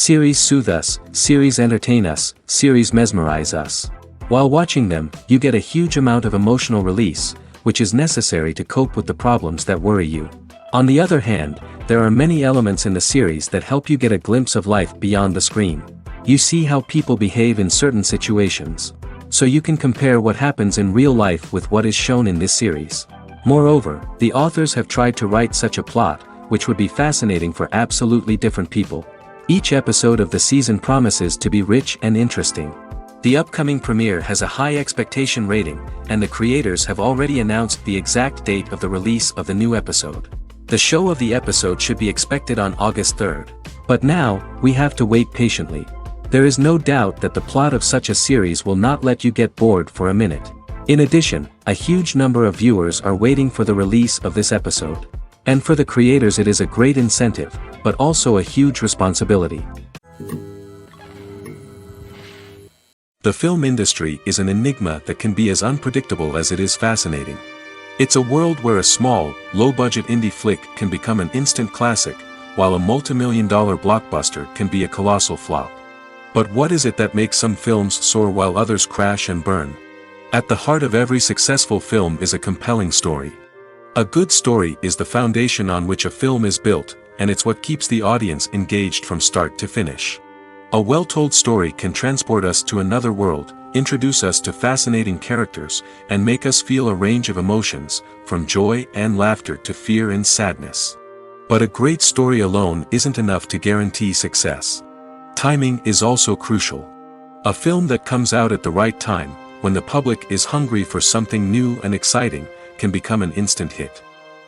Series soothe us, series entertain us, series mesmerize us. While watching them, you get a huge amount of emotional release, which is necessary to cope with the problems that worry you. On the other hand, there are many elements in the series that help you get a glimpse of life beyond the screen. You see how people behave in certain situations. So you can compare what happens in real life with what is shown in this series. Moreover, the authors have tried to write such a plot, which would be fascinating for absolutely different people. Each episode of the season promises to be rich and interesting. The upcoming premiere has a high expectation rating, and the creators have already announced the exact date of the release of the new episode. The show of the episode should be expected on August 3rd. But now, we have to wait patiently. There is no doubt that the plot of such a series will not let you get bored for a minute. In addition, a huge number of viewers are waiting for the release of this episode. And for the creators it is a great incentive, but also a huge responsibility. The film industry is an enigma that can be as unpredictable as it is fascinating. It's a world where a small, low-budget indie flick can become an instant classic, while a multi-million-dollar blockbuster can be a colossal flop. But what is it that makes some films soar while others crash and burn? At the heart of every successful film is a compelling story. A good story is the foundation on which a film is built, and it's what keeps the audience engaged from start to finish. A well-told story can transport us to another world, introduce us to fascinating characters, and make us feel a range of emotions, from joy and laughter to fear and sadness. But a great story alone isn't enough to guarantee success. Timing is also crucial. A film that comes out at the right time, when the public is hungry for something new and exciting, can become an instant hit.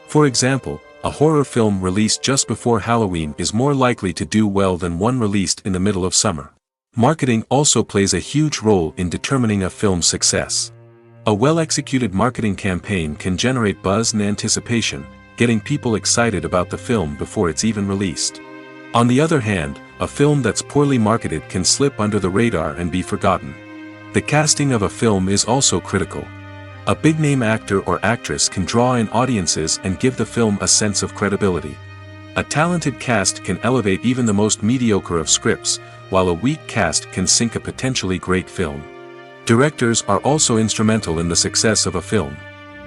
For example, a horror film released just before Halloween is more likely to do well than one released in the middle of summer. Marketing also plays a huge role in determining a film's success. A well-executed marketing campaign can generate buzz and anticipation, getting people excited about the film before it's even released. On the other hand, a film that's poorly marketed can slip under the radar and be forgotten. The casting of a film is also critical. A big-name actor or actress can draw in audiences and give the film a sense of credibility. A talented cast can elevate even the most mediocre of scripts, while a weak cast can sink a potentially great film. Directors are also instrumental in the success of a film.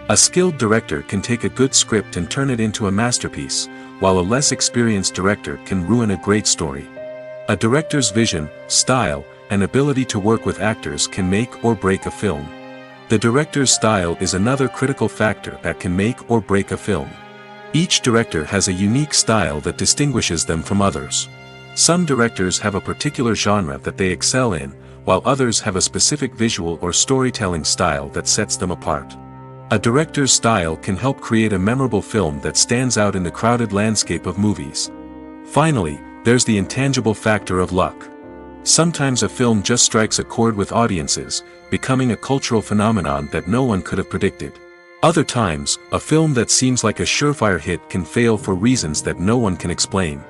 A skilled director can take a good script and turn it into a masterpiece, while a less experienced director can ruin a great story. A director's vision, style, and ability to work with actors can make or break a film. The director's style is another critical factor that can make or break a film. Each director has a unique style that distinguishes them from others. Some directors have a particular genre that they excel in, while others have a specific visual or storytelling style that sets them apart. A director's style can help create a memorable film that stands out in the crowded landscape of movies. Finally, there's the intangible factor of luck. Sometimes a film just strikes a chord with audiences, becoming a cultural phenomenon that no one could have predicted. Other times, a film that seems like a surefire hit can fail for reasons that no one can explain.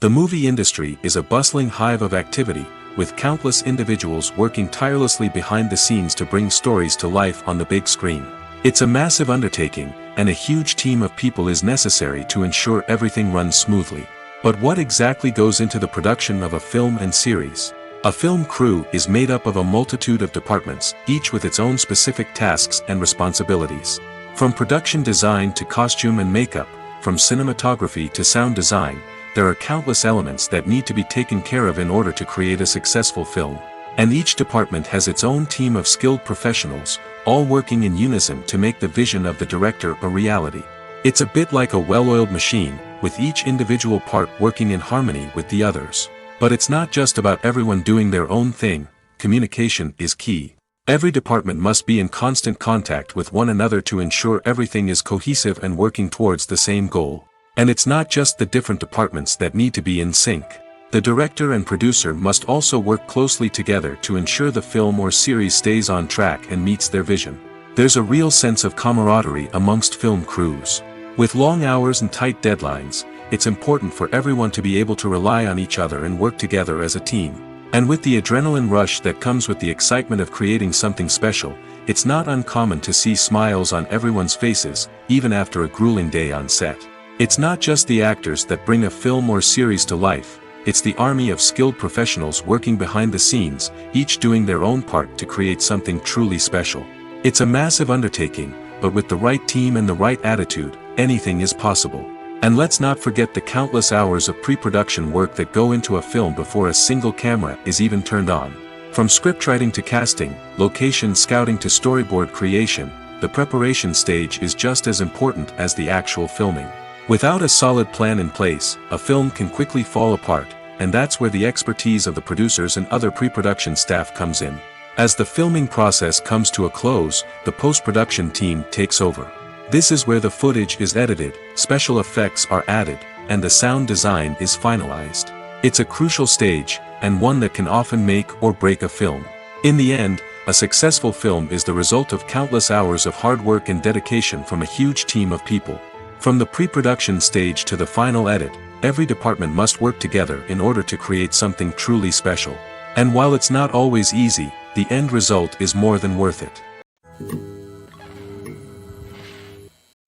The movie industry is a bustling hive of activity, with countless individuals working tirelessly behind the scenes to bring stories to life on the big screen. It's a massive undertaking, and a huge team of people is necessary to ensure everything runs smoothly. But what exactly goes into the production of a film and series? A film crew is made up of a multitude of departments, each with its own specific tasks and responsibilities. From production design to costume and makeup, from cinematography to sound design, there are countless elements that need to be taken care of in order to create a successful film. And each department has its own team of skilled professionals, all working in unison to make the vision of the director a reality. It's a bit like a well-oiled machine, with each individual part working in harmony with the others. But it's not just about everyone doing their own thing. Communication is key. Every department must be in constant contact with one another to ensure everything is cohesive and working towards the same goal. And it's not just the different departments that need to be in sync. The director and producer must also work closely together to ensure the film or series stays on track and meets their vision. There's a real sense of camaraderie amongst film crews. With long hours and tight deadlines, it's important for everyone to be able to rely on each other and work together as a team. And with the adrenaline rush that comes with the excitement of creating something special, it's not uncommon to see smiles on everyone's faces, even after a grueling day on set. It's not just the actors that bring a film or series to life, it's the army of skilled professionals working behind the scenes, each doing their own part to create something truly special. It's a massive undertaking, but with the right team and the right attitude, anything is possible. And let's not forget the countless hours of pre-production work that go into a film before a single camera is even turned on. From scriptwriting to casting, location scouting to storyboard creation, the preparation stage is just as important as the actual filming. Without a solid plan in place, a film can quickly fall apart, and that's where the expertise of the producers and other pre-production staff comes in. As the filming process comes to a close, the post-production team takes over. This is where the footage is edited, special effects are added, and the sound design is finalized. It's a crucial stage, and one that can often make or break a film. In the end, a successful film is the result of countless hours of hard work and dedication from a huge team of people. From the pre-production stage to the final edit, every department must work together in order to create something truly special. And while it's not always easy, the end result is more than worth it.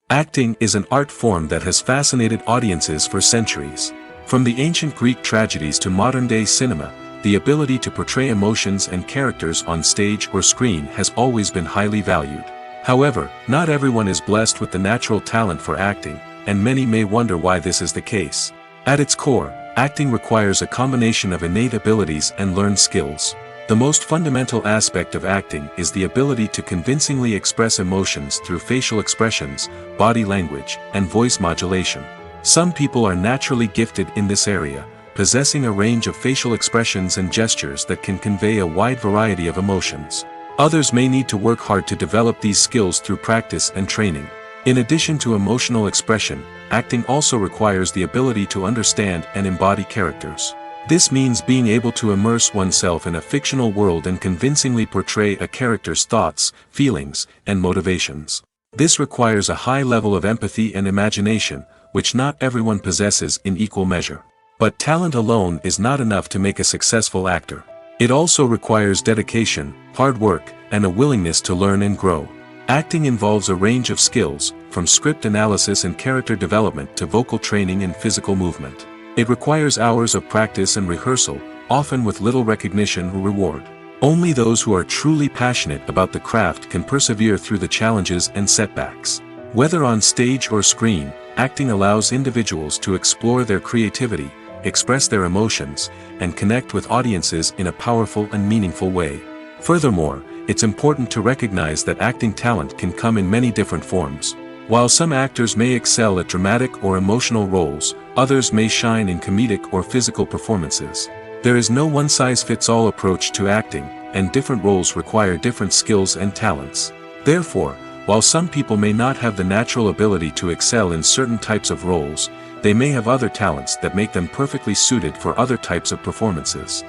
Acting is an art form that has fascinated audiences for centuries. From the ancient Greek tragedies to modern-day cinema, the ability to portray emotions and characters on stage or screen has always been highly valued. However, not everyone is blessed with the natural talent for acting, and many may wonder why this is the case. At its core, acting requires a combination of innate abilities and learned skills. The most fundamental aspect of acting is the ability to convincingly express emotions through facial expressions, body language, and voice modulation. Some people are naturally gifted in this area, possessing a range of facial expressions and gestures that can convey a wide variety of emotions. Others may need to work hard to develop these skills through practice and training. In addition to emotional expression, acting also requires the ability to understand and embody characters. This means being able to immerse oneself in a fictional world and convincingly portray a character's thoughts, feelings, and motivations. This requires a high level of empathy and imagination, which not everyone possesses in equal measure. But talent alone is not enough to make a successful actor. It also requires dedication, hard work, and a willingness to learn and grow. Acting involves a range of skills, from script analysis and character development to vocal training and physical movement. It requires hours of practice and rehearsal, often with little recognition or reward. Only those who are truly passionate about the craft can persevere through the challenges and setbacks. Whether on stage or screen, acting allows individuals to explore their creativity, express their emotions, and connect with audiences in a powerful and meaningful way. Furthermore, it's important to recognize that acting talent can come in many different forms. While some actors may excel at dramatic or emotional roles, others may shine in comedic or physical performances. There is no one-size-fits-all approach to acting, and different roles require different skills and talents. Therefore, while some people may not have the natural ability to excel in certain types of roles, they may have other talents that make them perfectly suited for other types of performances.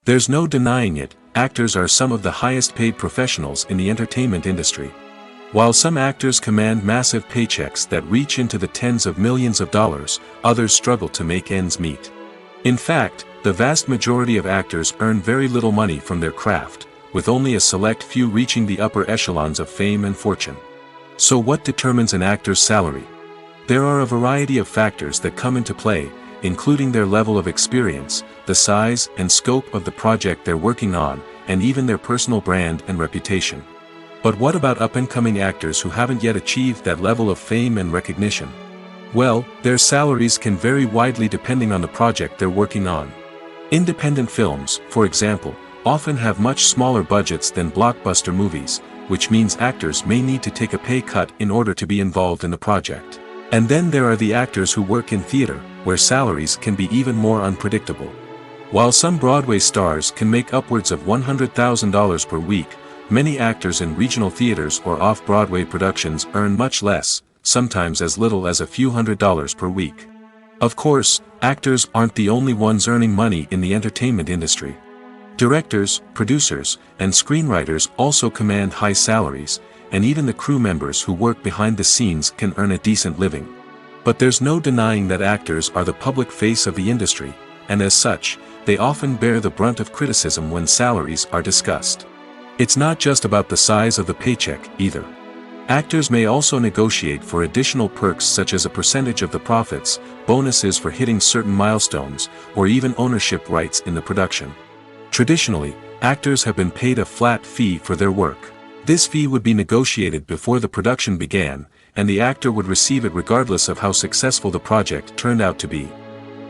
There's no denying it, actors are some of the highest paid professionals in the entertainment industry. While some actors command massive paychecks that reach into the tens of millions of dollars, others struggle to make ends meet. In fact, the vast majority of actors earn very little money from their craft, with only a select few reaching the upper echelons of fame and fortune. So what determines an actor's salary? There are a variety of factors that come into play, including their level of experience, the size and scope of the project they're working on, and even their personal brand and reputation. But what about up-and-coming actors who haven't yet achieved that level of fame and recognition? Well, their salaries can vary widely depending on the project they're working on. Independent films, for example, often have much smaller budgets than blockbuster movies, which means actors may need to take a pay cut in order to be involved in the project. And then there are the actors who work in theater, where salaries can be even more unpredictable. While some Broadway stars can make upwards of $100,000 per week, many actors in regional theaters or off-Broadway productions earn much less, sometimes as little as a few $100s per week. Of course, actors aren't the only ones earning money in the entertainment industry. Directors, producers, and screenwriters also command high salaries, and even the crew members who work behind the scenes can earn a decent living. But there's no denying that actors are the public face of the industry, and as such, they often bear the brunt of criticism when salaries are discussed. It's not just about the size of the paycheck, either. Actors may also negotiate for additional perks such as a percentage of the profits, bonuses for hitting certain milestones, or even ownership rights in the production. Traditionally, actors have been paid a flat fee for their work. This fee would be negotiated before the production began, and the actor would receive it regardless of how successful the project turned out to be.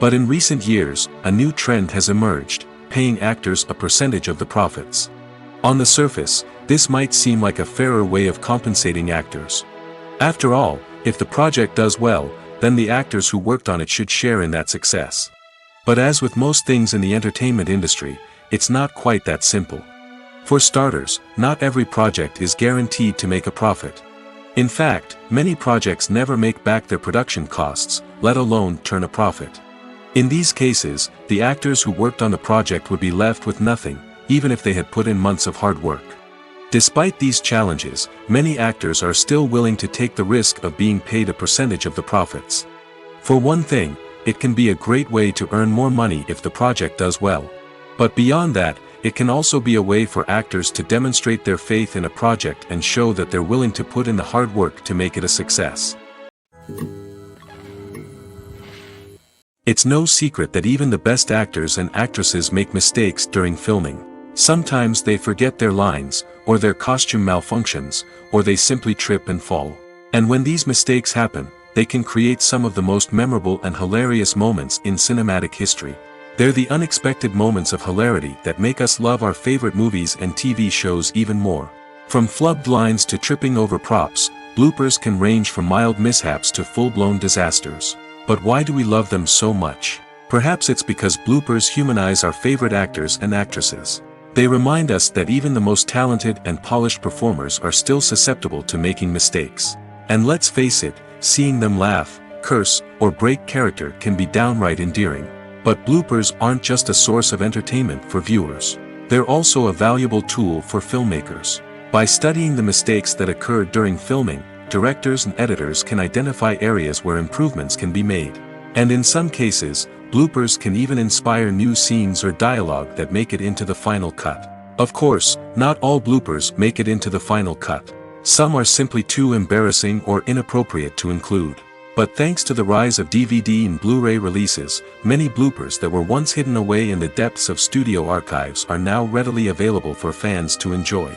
But in recent years, a new trend has emerged, paying actors a percentage of the profits. On the surface, this might seem like a fairer way of compensating actors. After all, if the project does well, then the actors who worked on it should share in that success. But as with most things in the entertainment industry, it's not quite that simple. For starters, not every project is guaranteed to make a profit. In fact, many projects never make back their production costs, let alone turn a profit. In these cases, the actors who worked on the project would be left with nothing, even if they had put in months of hard work. Despite these challenges, many actors are still willing to take the risk of being paid a percentage of the profits. For one thing, it can be a great way to earn more money if the project does well. But beyond that, it can also be a way for actors to demonstrate their faith in a project and show that they're willing to put in the hard work to make it a success. It's no secret that even the best actors and actresses make mistakes during filming. Sometimes they forget their lines, or their costume malfunctions, or they simply trip and fall. And when these mistakes happen, they can create some of the most memorable and hilarious moments in cinematic history. They're the unexpected moments of hilarity that make us love our favorite movies and TV shows even more. From flubbed lines to tripping over props, bloopers can range from mild mishaps to full-blown disasters. But why do we love them so much? Perhaps it's because bloopers humanize our favorite actors and actresses. They remind us that even the most talented and polished performers are still susceptible to making mistakes. And let's face it, seeing them laugh, curse, or break character can be downright endearing. But bloopers aren't just a source of entertainment for viewers. They're also a valuable tool for filmmakers. By studying the mistakes that occurred during filming, directors and editors can identify areas where improvements can be made. And in some cases, bloopers can even inspire new scenes or dialogue that make it into the final cut. Of course, not all bloopers make it into the final cut. Some are simply too embarrassing or inappropriate to include. But thanks to the rise of DVD and Blu-ray releases, many bloopers that were once hidden away in the depths of studio archives are now readily available for fans to enjoy.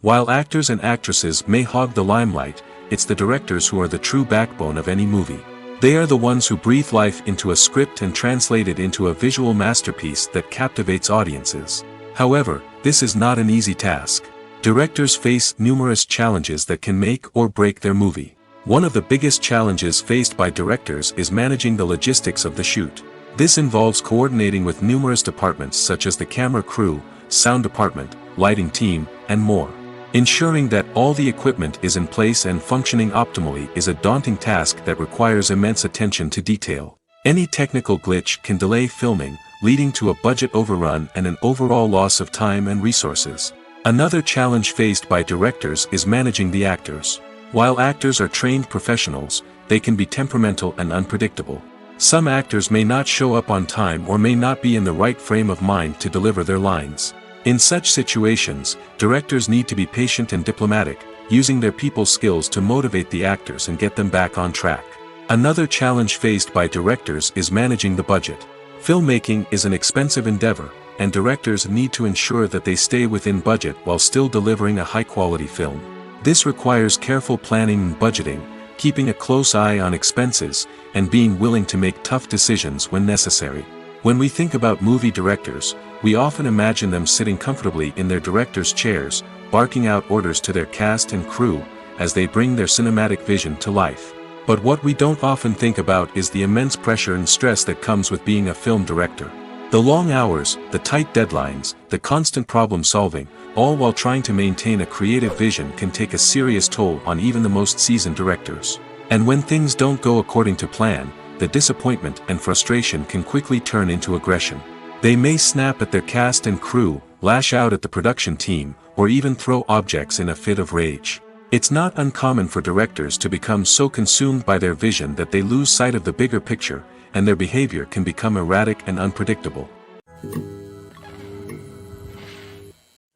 While actors and actresses may hog the limelight, it's the directors who are the true backbone of any movie. They are the ones who breathe life into a script and translate it into a visual masterpiece that captivates audiences. However, this is not an easy task. Directors face numerous challenges that can make or break their movie. One of the biggest challenges faced by directors is managing the logistics of the shoot. This involves coordinating with numerous departments such as the camera crew, sound department, lighting team, and more. Ensuring that all the equipment is in place and functioning optimally is a daunting task that requires immense attention to detail. Any technical glitch can delay filming, leading to a budget overrun and an overall loss of time and resources. Another challenge faced by directors is managing the actors. While actors are trained professionals, they can be temperamental and unpredictable. Some actors may not show up on time or may not be in the right frame of mind to deliver their lines. In such situations, directors need to be patient and diplomatic, using their people skills to motivate the actors and get them back on track. Another challenge faced by directors is managing the budget. Filmmaking is an expensive endeavor, and directors need to ensure that they stay within budget while still delivering a high-quality film. This requires careful planning and budgeting, keeping a close eye on expenses, and being willing to make tough decisions when necessary. When we think about movie directors, we often imagine them sitting comfortably in their director's chairs, barking out orders to their cast and crew, as they bring their cinematic vision to life. But what we don't often think about is the immense pressure and stress that comes with being a film director. The long hours, the tight deadlines, the constant problem solving, all while trying to maintain a creative vision can take a serious toll on even the most seasoned directors. And when things don't go according to plan, the disappointment and frustration can quickly turn into aggression. They may snap at their cast and crew, lash out at the production team, or even throw objects in a fit of rage. It's not uncommon for directors to become so consumed by their vision that they lose sight of the bigger picture, and their behavior can become erratic and unpredictable.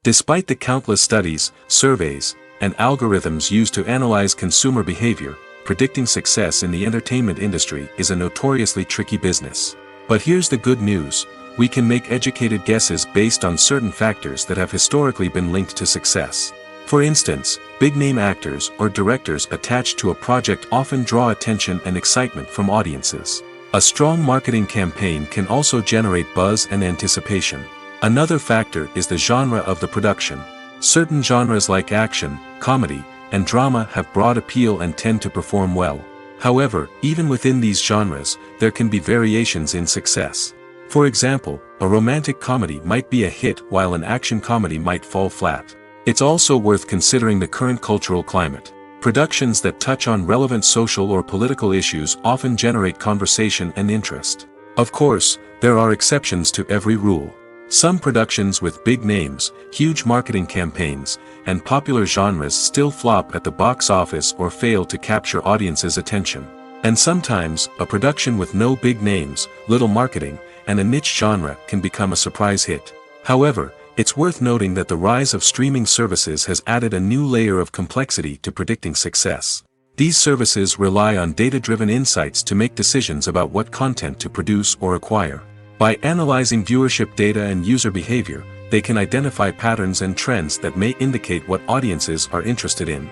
Despite the countless studies, surveys, and algorithms used to analyze consumer behavior, predicting success in the entertainment industry is a notoriously tricky business. But here's the good news: we can make educated guesses based on certain factors that have historically been linked to success. For instance, big-name actors or directors attached to a project often draw attention and excitement from audiences. A strong marketing campaign can also generate buzz and anticipation. Another factor is the genre of the production. Certain genres like action, comedy, and drama have broad appeal and tend to perform well. However, even within these genres, there can be variations in success. For example, a romantic comedy might be a hit while an action comedy might fall flat. It's also worth considering the current cultural climate. Productions that touch on relevant social or political issues often generate conversation and interest. Of course, there are exceptions to every rule. Some productions with big names, huge marketing campaigns, and popular genres still flop at the box office or fail to capture audiences' attention. And sometimes, a production with no big names, little marketing, and a niche genre can become a surprise hit. However, it's worth noting that the rise of streaming services has added a new layer of complexity to predicting success. These services rely on data-driven insights to make decisions about what content to produce or acquire. By analyzing viewership data and user behavior, they can identify patterns and trends that may indicate what audiences are interested in.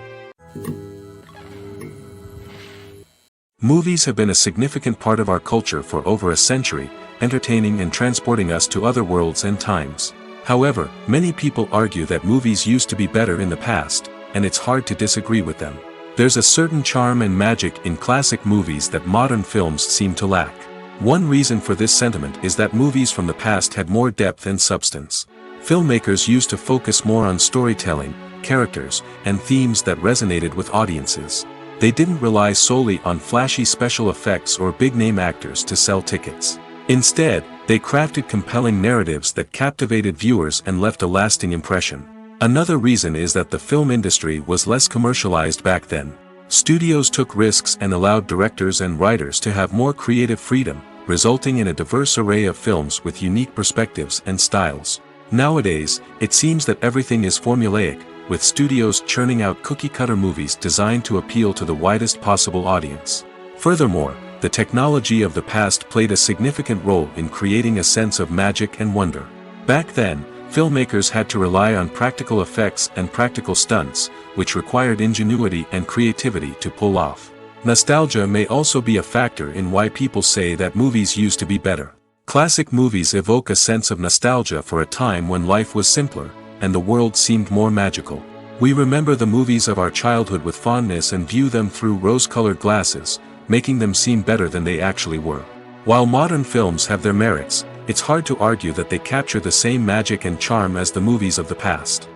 Movies have been a significant part of our culture for over a century, entertaining and transporting us to other worlds and times. However, many people argue that movies used to be better in the past, and it's hard to disagree with them. There's a certain charm and magic in classic movies that modern films seem to lack. One reason for this sentiment is that movies from the past had more depth and substance. Filmmakers used to focus more on storytelling, characters, and themes that resonated with audiences. They didn't rely solely on flashy special effects or big-name actors to sell tickets. Instead, they crafted compelling narratives that captivated viewers and left a lasting impression. Another reason is that the film industry was less commercialized back then. Studios took risks and allowed directors and writers to have more creative freedom, resulting in a diverse array of films with unique perspectives and styles. Nowadays, it seems that everything is formulaic, with studios churning out cookie-cutter movies designed to appeal to the widest possible audience. Furthermore, the technology of the past played a significant role in creating a sense of magic and wonder. Back then, filmmakers had to rely on practical effects and practical stunts, which required ingenuity and creativity to pull off. Nostalgia may also be a factor in why people say that movies used to be better. Classic movies evoke a sense of nostalgia for a time when life was simpler, and the world seemed more magical. We remember the movies of our childhood with fondness and view them through rose-colored glasses, making them seem better than they actually were. While modern films have their merits, it's hard to argue that they capture the same magic and charm as the movies of the past.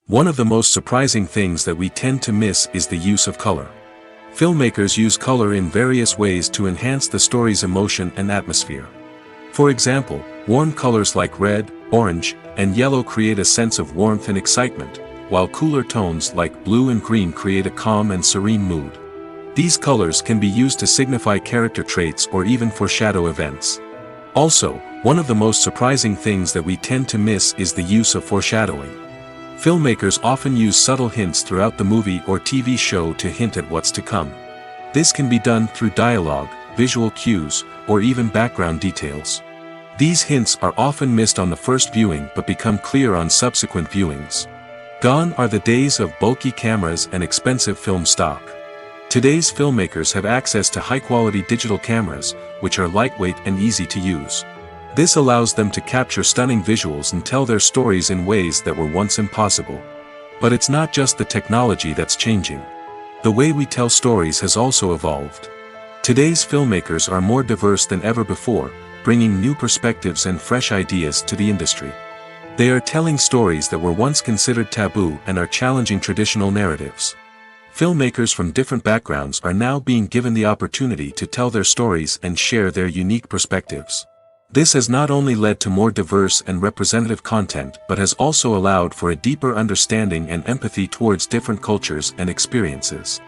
One of the most surprising things that we tend to miss is the use of color. Filmmakers use color in various ways to enhance the story's emotion and atmosphere. For example, warm colors like red, orange, and yellow create a sense of warmth and excitement, while cooler tones like blue and green create a calm and serene mood. These colors can be used to signify character traits or even foreshadow events. Also, one of the most surprising things that we tend to miss is the use of foreshadowing. Filmmakers often use subtle hints throughout the movie or TV show to hint at what's to come. This can be done through dialogue, visual cues, or even background details. These hints are often missed on the first viewing but become clear on subsequent viewings. Gone are the days of bulky cameras and expensive film stock. Today's filmmakers have access to high-quality digital cameras, which are lightweight and easy to use. This allows them to capture stunning visuals and tell their stories in ways that were once impossible. But it's not just the technology that's changing. The way we tell stories has also evolved. Today's filmmakers are more diverse than ever before, bringing new perspectives and fresh ideas to the industry. They are telling stories that were once considered taboo and are challenging traditional narratives. Filmmakers from different backgrounds are now being given the opportunity to tell their stories and share their unique perspectives. This has not only led to more diverse and representative content but has also allowed for a deeper understanding and empathy towards different cultures and experiences.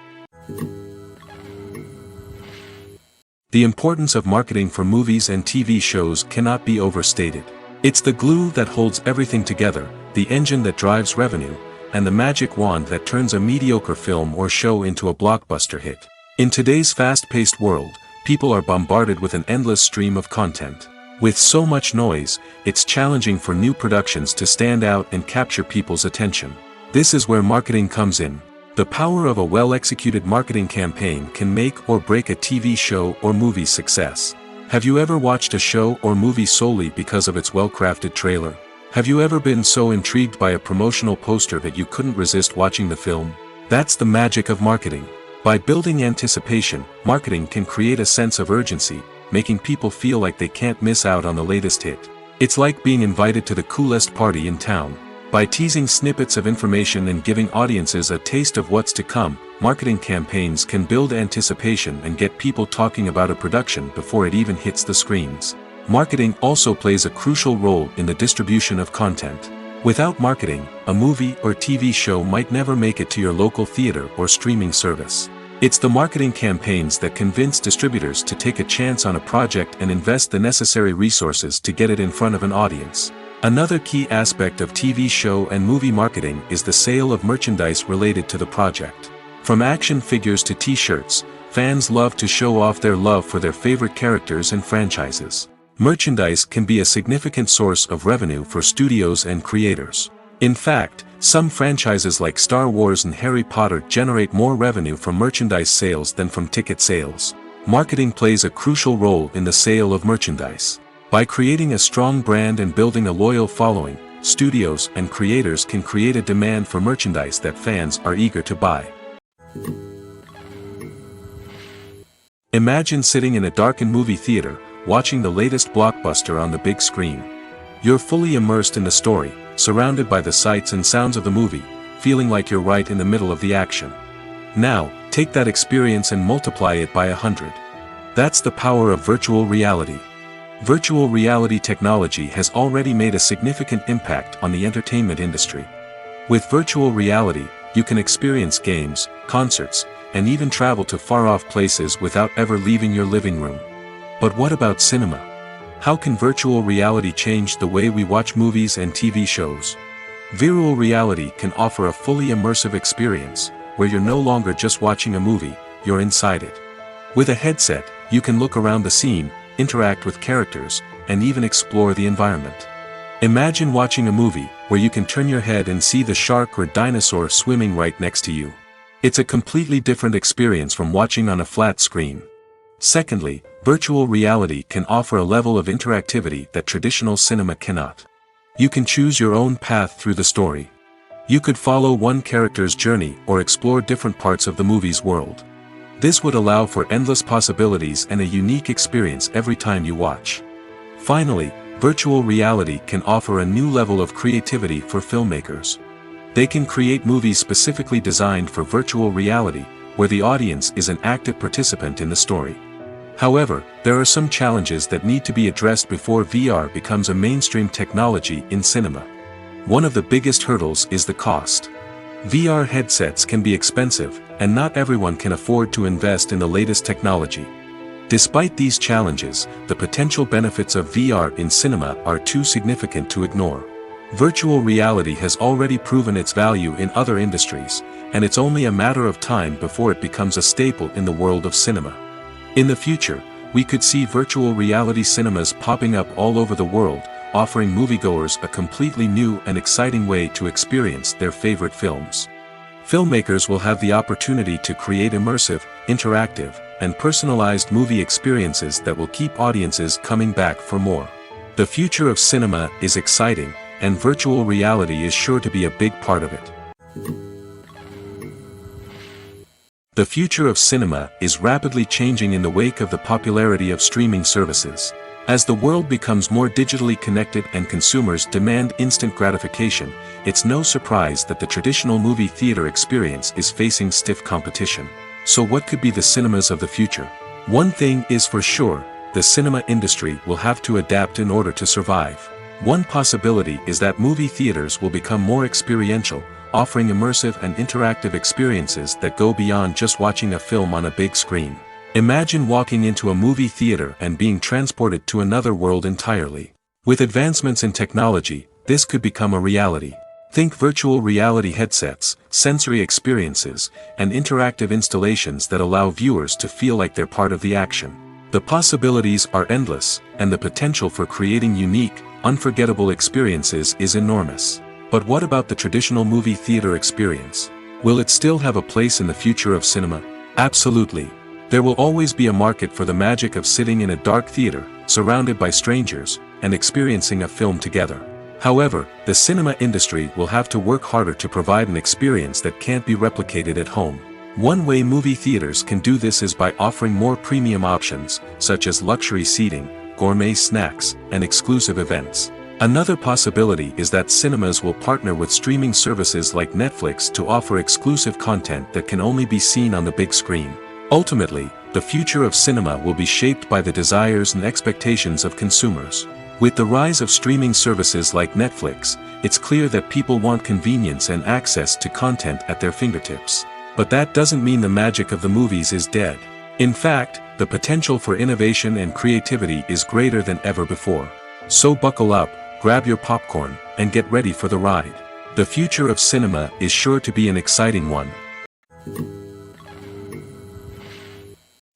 The importance of marketing for movies and TV shows cannot be overstated. It's the glue that holds everything together, the engine that drives revenue, and the magic wand that turns a mediocre film or show into a blockbuster hit. In today's fast-paced world, people are bombarded with an endless stream of content. With so much noise, it's challenging for new productions to stand out and capture people's attention. This is where marketing comes in. The power of a well-executed marketing campaign can make or break a TV show or movie's success. Have you ever watched a show or movie solely because of its well-crafted trailer? Have you ever been so intrigued by a promotional poster that you couldn't resist watching the film? That's the magic of marketing. By building anticipation, marketing can create a sense of urgency, making people feel like they can't miss out on the latest hit. It's like being invited to the coolest party in town. By teasing snippets of information and giving audiences a taste of what's to come, marketing campaigns can build anticipation and get people talking about a production before it even hits the screens. Marketing also plays a crucial role in the distribution of content. Without marketing, a movie or TV show might never make it to your local theater or streaming service. It's the marketing campaigns that convince distributors to take a chance on a project and invest the necessary resources to get it in front of an audience. Another key aspect of TV show and movie marketing is the sale of merchandise related to the project. From action figures to t-shirts, fans love to show off their love for their favorite characters and franchises. Merchandise can be a significant source of revenue for studios and creators. In fact, some franchises like Star Wars and Harry Potter generate more revenue from merchandise sales than from ticket sales. Marketing plays a crucial role in the sale of merchandise. By creating a strong brand and building a loyal following, studios and creators can create a demand for merchandise that fans are eager to buy. Imagine sitting in a darkened movie theater, watching the latest blockbuster on the big screen. You're fully immersed in the story, surrounded by the sights and sounds of the movie, feeling like you're right in the middle of the action. Now, take that experience and multiply it by 100. That's the power of virtual reality. Virtual reality technology has already made a significant impact on the entertainment industry. With virtual reality, you can experience games, concerts, and even travel to far-off places without ever leaving your living room. But what about cinema? How can virtual reality change the way we watch movies and TV shows? Virtual reality can offer a fully immersive experience, where you're no longer just watching a movie, you're inside it. With a headset, you can look around the scene, interact with characters, and even explore the environment. Imagine watching a movie where you can turn your head and see the shark or dinosaur swimming right next to you. It's a completely different experience from watching on a flat screen. Secondly, virtual reality can offer a level of interactivity that traditional cinema cannot. You can choose your own path through the story. You could follow one character's journey or explore different parts of the movie's world. This would allow for endless possibilities and a unique experience every time you watch. Finally, virtual reality can offer a new level of creativity for filmmakers. They can create movies specifically designed for virtual reality, where the audience is an active participant in the story. However, there are some challenges that need to be addressed before VR becomes a mainstream technology in cinema. One of the biggest hurdles is the cost. VR headsets can be expensive, and not everyone can afford to invest in the latest technology. Despite these challenges, the potential benefits of VR in cinema are too significant to ignore. Virtual reality has already proven its value in other industries, and it's only a matter of time before it becomes a staple in the world of cinema. In the future, we could see virtual reality cinemas popping up all over the world, offering moviegoers a completely new and exciting way to experience their favorite films. Filmmakers will have the opportunity to create immersive, interactive, and personalized movie experiences that will keep audiences coming back for more. The future of cinema is exciting, and virtual reality is sure to be a big part of it. The future of cinema is rapidly changing in the wake of the popularity of streaming services. As the world becomes more digitally connected and consumers demand instant gratification, it's no surprise that the traditional movie theater experience is facing stiff competition. So what could be the cinemas of the future? One thing is for sure, the cinema industry will have to adapt in order to survive. One possibility is that movie theaters will become more experiential, offering immersive and interactive experiences that go beyond just watching a film on a big screen. Imagine walking into a movie theater and being transported to another world entirely. With advancements in technology, this could become a reality. Think virtual reality headsets, sensory experiences, and interactive installations that allow viewers to feel like they're part of the action. The possibilities are endless, and the potential for creating unique, unforgettable experiences is enormous. But what about the traditional movie theater experience? Will it still have a place in the future of cinema? Absolutely. There will always be a market for the magic of sitting in a dark theater, surrounded by strangers, and experiencing a film together. However, the cinema industry will have to work harder to provide an experience that can't be replicated at home. One way movie theaters can do this is by offering more premium options, such as luxury seating, gourmet snacks, and exclusive events. Another possibility is that cinemas will partner with streaming services like Netflix to offer exclusive content that can only be seen on the big screen. Ultimately, the future of cinema will be shaped by the desires and expectations of consumers. With the rise of streaming services like Netflix, it's clear that people want convenience and access to content at their fingertips. But that doesn't mean the magic of the movies is dead. In fact, the potential for innovation and creativity is greater than ever before. So buckle up, grab your popcorn, and get ready for the ride. The future of cinema is sure to be an exciting one.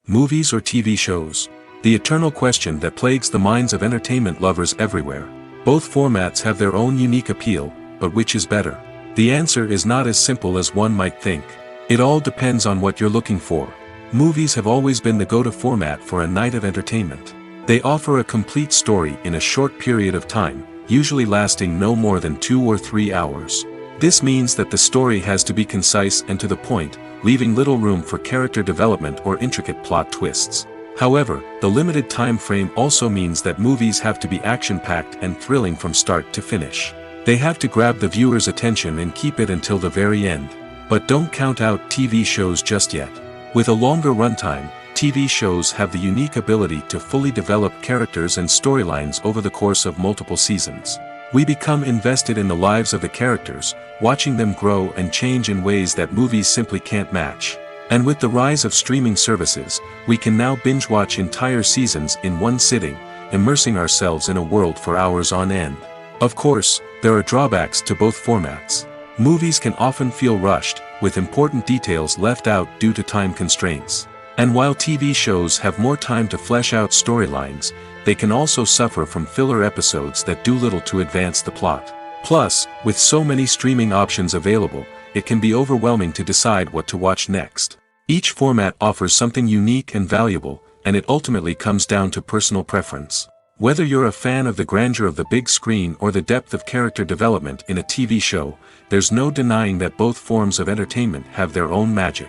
Movies or TV shows? The eternal question that plagues the minds of entertainment lovers everywhere. Both formats have their own unique appeal, but which is better? The answer is not as simple as one might think. It all depends on what you're looking for. Movies have always been the go-to format for a night of entertainment. They offer a complete story in a short period of time, usually lasting no more than 2 or 3 hours. This means that the story has to be concise and to the point, leaving little room for character development or intricate plot twists. However, the limited time frame also means that movies have to be action-packed and thrilling from start to finish. They have to grab the viewer's attention and keep it until the very end. But don't count out TV shows just yet. With a longer runtime, TV shows have the unique ability to fully develop characters and storylines over the course of multiple seasons. We become invested in the lives of the characters, watching them grow and change in ways that movies simply can't match. And with the rise of streaming services, we can now binge-watch entire seasons in one sitting, immersing ourselves in a world for hours on end. Of course, there are drawbacks to both formats. Movies can often feel rushed, with important details left out due to time constraints. And while TV shows have more time to flesh out storylines, they can also suffer from filler episodes that do little to advance the plot. Plus, with so many streaming options available, it can be overwhelming to decide what to watch next. Each format offers something unique and valuable, and it ultimately comes down to personal preference. Whether you're a fan of the grandeur of the big screen or the depth of character development in a TV show, there's no denying that both forms of entertainment have their own magic.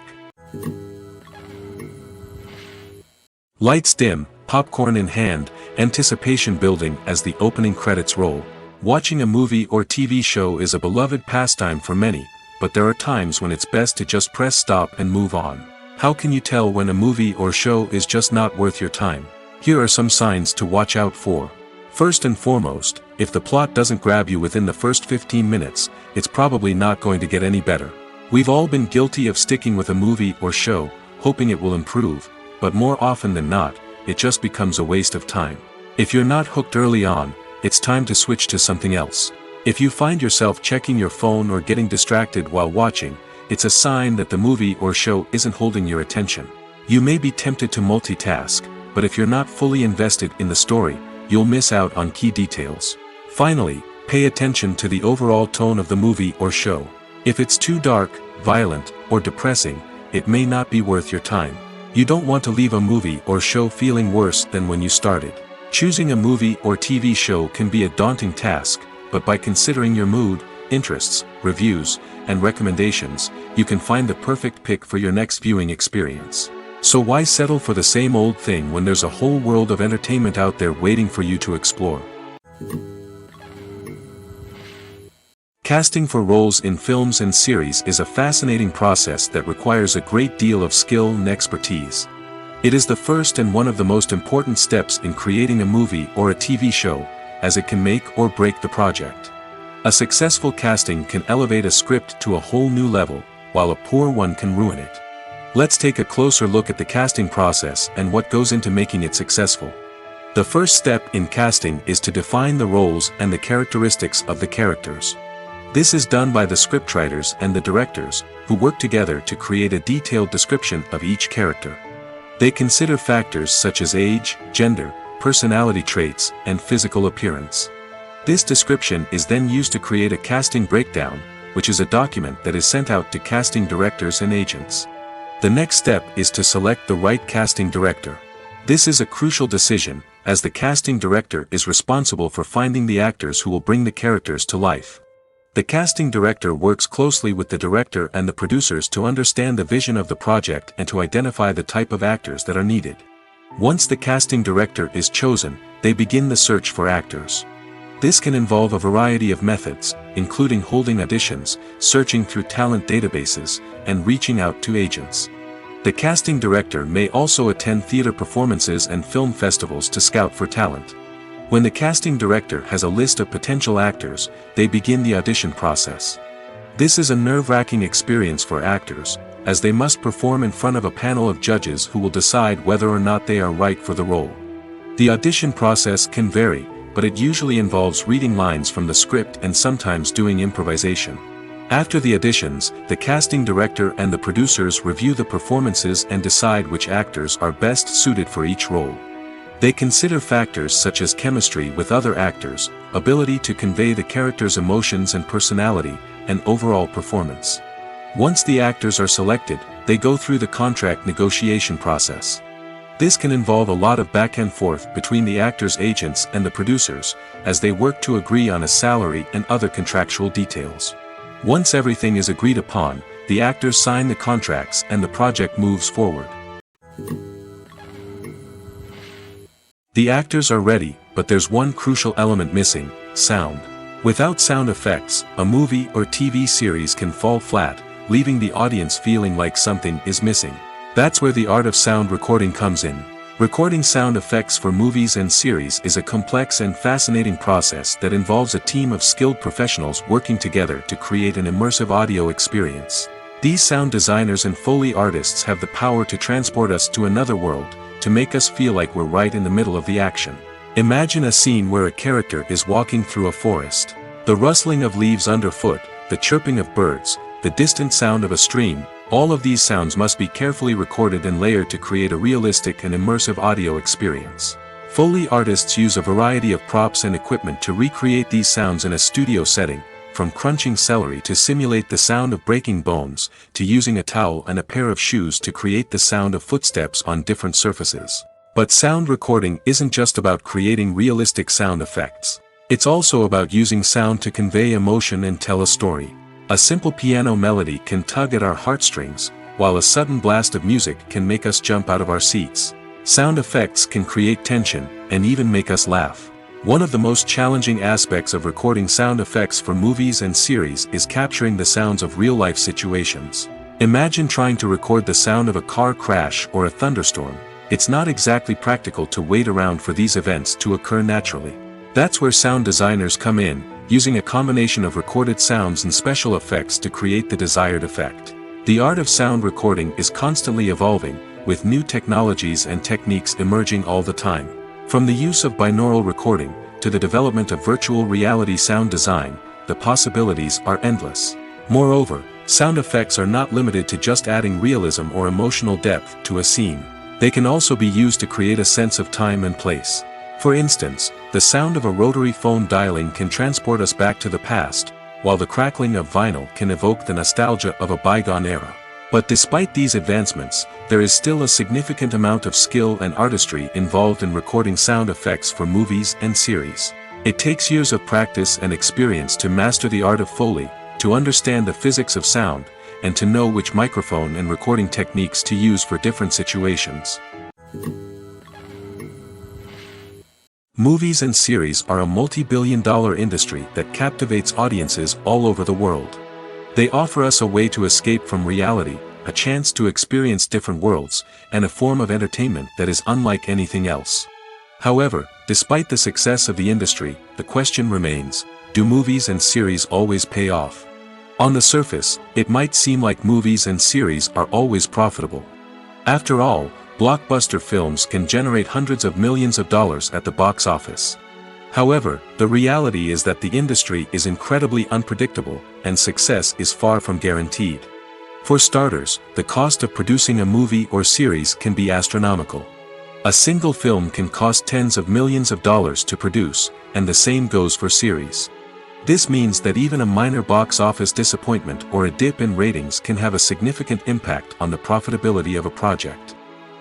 Lights dim, popcorn in hand, anticipation building as the opening credits roll. Watching a movie or TV show is a beloved pastime for many, but there are times when it's best to just press stop and move on. How can you tell when a movie or show is just not worth your time? Here are some signs to watch out for. First and foremost, if the plot doesn't grab you within the first 15 minutes, it's probably not going to get any better. We've all been guilty of sticking with a movie or show, hoping it will improve, but more often than not, it just becomes a waste of time. If you're not hooked early on, it's time to switch to something else. If you find yourself checking your phone or getting distracted while watching, it's a sign that the movie or show isn't holding your attention. You may be tempted to multitask, but if you're not fully invested in the story, you'll miss out on key details. Finally, pay attention to the overall tone of the movie or show. If it's too dark, violent, or depressing, it may not be worth your time. You don't want to leave a movie or show feeling worse than when you started. Choosing a movie or TV show can be a daunting task, but by considering your mood, interests, reviews, and recommendations, you can find the perfect pick for your next viewing experience. So why settle for the same old thing when there's a whole world of entertainment out there waiting for you to explore? Casting for roles in films and series is a fascinating process that requires a great deal of skill and expertise. It is the first and one of the most important steps in creating a movie or a TV show, as it can make or break the project. A successful casting can elevate a script to a whole new level, while a poor one can ruin it. Let's take a closer look at the casting process and what goes into making it successful. The first step in casting is to define the roles and the characteristics of the characters. This is done by the scriptwriters and the directors, who work together to create a detailed description of each character. They consider factors such as age, gender, personality traits, and physical appearance. This description is then used to create a casting breakdown, which is a document that is sent out to casting directors and agents. The next step is to select the right casting director. This is a crucial decision, as the casting director is responsible for finding the actors who will bring the characters to life. The casting director works closely with the director and the producers to understand the vision of the project and to identify the type of actors that are needed. Once the casting director is chosen, they begin the search for actors. This can involve a variety of methods, including holding auditions, searching through talent databases, and reaching out to agents. The casting director may also attend theater performances and film festivals to scout for talent. When the casting director has a list of potential actors, they begin the audition process. This is a nerve-wracking experience for actors, as they must perform in front of a panel of judges who will decide whether or not they are right for the role. The audition process can vary, but it usually involves reading lines from the script and sometimes doing improvisation. After the auditions, the casting director and the producers review the performances and decide which actors are best suited for each role. They consider factors such as chemistry with other actors, ability to convey the character's emotions and personality, and overall performance. Once the actors are selected, they go through the contract negotiation process. This can involve a lot of back and forth between the actors' agents and the producers, as they work to agree on a salary and other contractual details. Once everything is agreed upon, the actors sign the contracts and the project moves forward. The actors are ready, but there's one crucial element missing: sound. Without sound effects, a movie or TV series can fall flat, leaving the audience feeling like something is missing. That's where the art of sound recording comes in. Recording sound effects for movies and series is a complex and fascinating process that involves a team of skilled professionals working together to create an immersive audio experience. These sound designers and Foley artists have the power to transport us to another world, to make us feel like we're right in the middle of the action. Imagine a scene where a character is walking through a forest. The rustling of leaves underfoot, the chirping of birds, the distant sound of a stream, all of these sounds must be carefully recorded and layered to create a realistic and immersive audio experience. Foley artists use a variety of props and equipment to recreate these sounds in a studio setting, from crunching celery to simulate the sound of breaking bones, to using a towel and a pair of shoes to create the sound of footsteps on different surfaces. But sound recording isn't just about creating realistic sound effects. It's also about using sound to convey emotion and tell a story. A simple piano melody can tug at our heartstrings, while a sudden blast of music can make us jump out of our seats. Sound effects can create tension, and even make us laugh. One of the most challenging aspects of recording sound effects for movies and series is capturing the sounds of real-life situations. Imagine trying to record the sound of a car crash or a thunderstorm. It's not exactly practical to wait around for these events to occur naturally. That's where sound designers come in, using a combination of recorded sounds and special effects to create the desired effect. The art of sound recording is constantly evolving, with new technologies and techniques emerging all the time. From the use of binaural recording, to the development of virtual reality sound design, the possibilities are endless. Moreover, sound effects are not limited to just adding realism or emotional depth to a scene. They can also be used to create a sense of time and place. For instance, the sound of a rotary phone dialing can transport us back to the past, while the crackling of vinyl can evoke the nostalgia of a bygone era. But despite these advancements, there is still a significant amount of skill and artistry involved in recording sound effects for movies and series. It takes years of practice and experience to master the art of Foley, to understand the physics of sound, and to know which microphone and recording techniques to use for different situations. Movies and series are a multi-billion-dollar industry that captivates audiences all over the world. They offer us a way to escape from reality, a chance to experience different worlds, and a form of entertainment that is unlike anything else. However, despite the success of the industry, the question remains: do movies and series always pay off? On the surface, it might seem like movies and series are always profitable. After all, blockbuster films can generate hundreds of millions of dollars at the box office. However, the reality is that the industry is incredibly unpredictable, and success is far from guaranteed. For starters, the cost of producing a movie or series can be astronomical. A single film can cost tens of millions of dollars to produce, and the same goes for series. This means that even a minor box office disappointment or a dip in ratings can have a significant impact on the profitability of a project.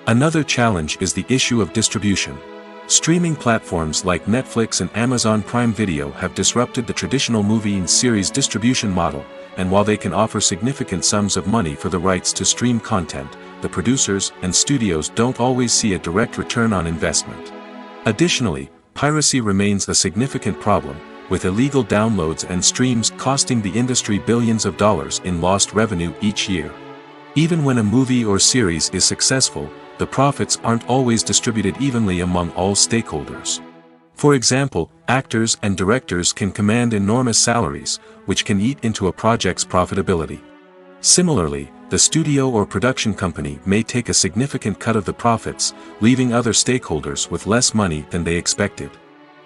Another challenge is the issue of distribution. Streaming platforms like Netflix and Amazon Prime Video have disrupted the traditional movie and series distribution model, and while they can offer significant sums of money for the rights to stream content, the producers and studios don't always see a direct return on investment. Additionally, piracy remains a significant problem, with illegal downloads and streams costing the industry billions of dollars in lost revenue each year. Even when a movie or series is successful, the profits aren't always distributed evenly among all stakeholders. For example, actors and directors can command enormous salaries, which can eat into a project's profitability. Similarly, the studio or production company may take a significant cut of the profits, leaving other stakeholders with less money than they expected.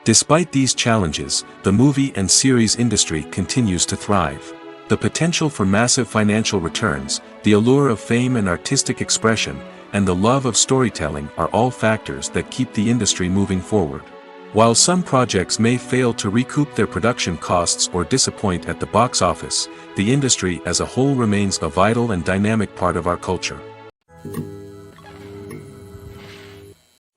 Despite these challenges, the movie and series industry continues to thrive. The potential for massive financial returns, the allure of fame and artistic expression, and the love of storytelling are all factors that keep the industry moving forward. While some projects may fail to recoup their production costs or disappoint at the box office, the industry as a whole remains a vital and dynamic part of our culture.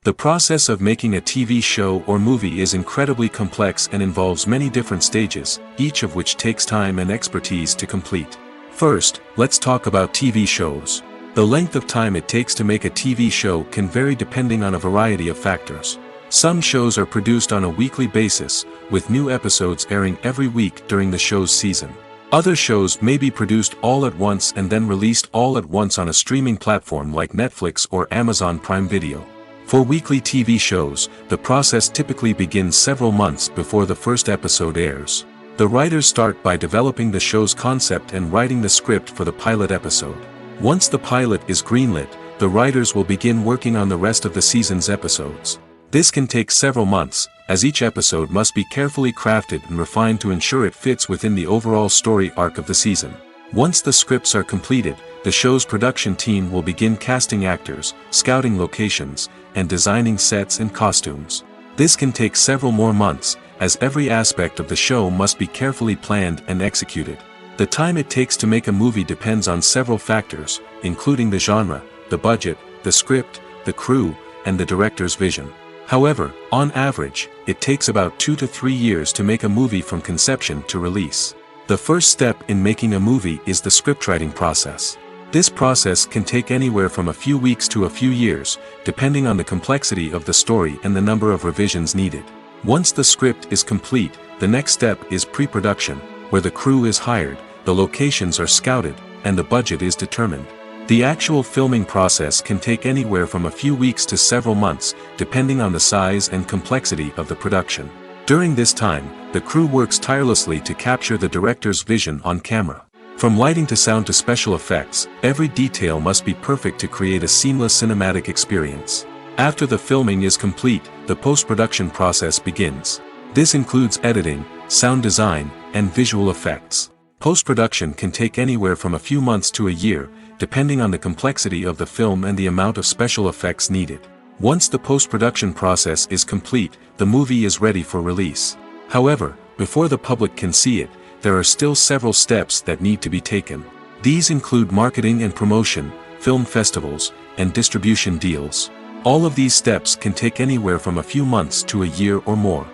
The process of making a TV show or movie is incredibly complex and involves many different stages, each of which takes time and expertise to complete. First, let's talk about TV shows. The length of time it takes to make a TV show can vary depending on a variety of factors. Some shows are produced on a weekly basis, with new episodes airing every week during the show's season. Other shows may be produced all at once and then released all at once on a streaming platform like Netflix or Amazon Prime Video. For weekly TV shows, the process typically begins several months before the first episode airs. The writers start by developing the show's concept and writing the script for the pilot episode. Once the pilot is greenlit, the writers will begin working on the rest of the season's episodes. This can take several months, as each episode must be carefully crafted and refined to ensure it fits within the overall story arc of the season. Once the scripts are completed, the show's production team will begin casting actors, scouting locations, and designing sets and costumes. This can take several more months, as every aspect of the show must be carefully planned and executed. The time it takes to make a movie depends on several factors, including the genre, the budget, the script, the crew, and the director's vision. However, on average, it takes about 2 to 3 years to make a movie from conception to release. The first step in making a movie is the scriptwriting process. This process can take anywhere from a few weeks to a few years, depending on the complexity of the story and the number of revisions needed. Once the script is complete, the next step is pre-production, where the crew is hired, the locations are scouted, and the budget is determined. The actual filming process can take anywhere from a few weeks to several months, depending on the size and complexity of the production. During this time, the crew works tirelessly to capture the director's vision on camera. From lighting to sound to special effects, every detail must be perfect to create a seamless cinematic experience. After the filming is complete, the post-production process begins. This includes editing, sound design, and visual effects. Post-production can take anywhere from a few months to a year, depending on the complexity of the film and the amount of special effects needed. Once the post-production process is complete, the movie is ready for release. However, before the public can see it, there are still several steps that need to be taken. These include marketing and promotion, film festivals, and distribution deals. All of these steps can take anywhere from a few months to a year or more.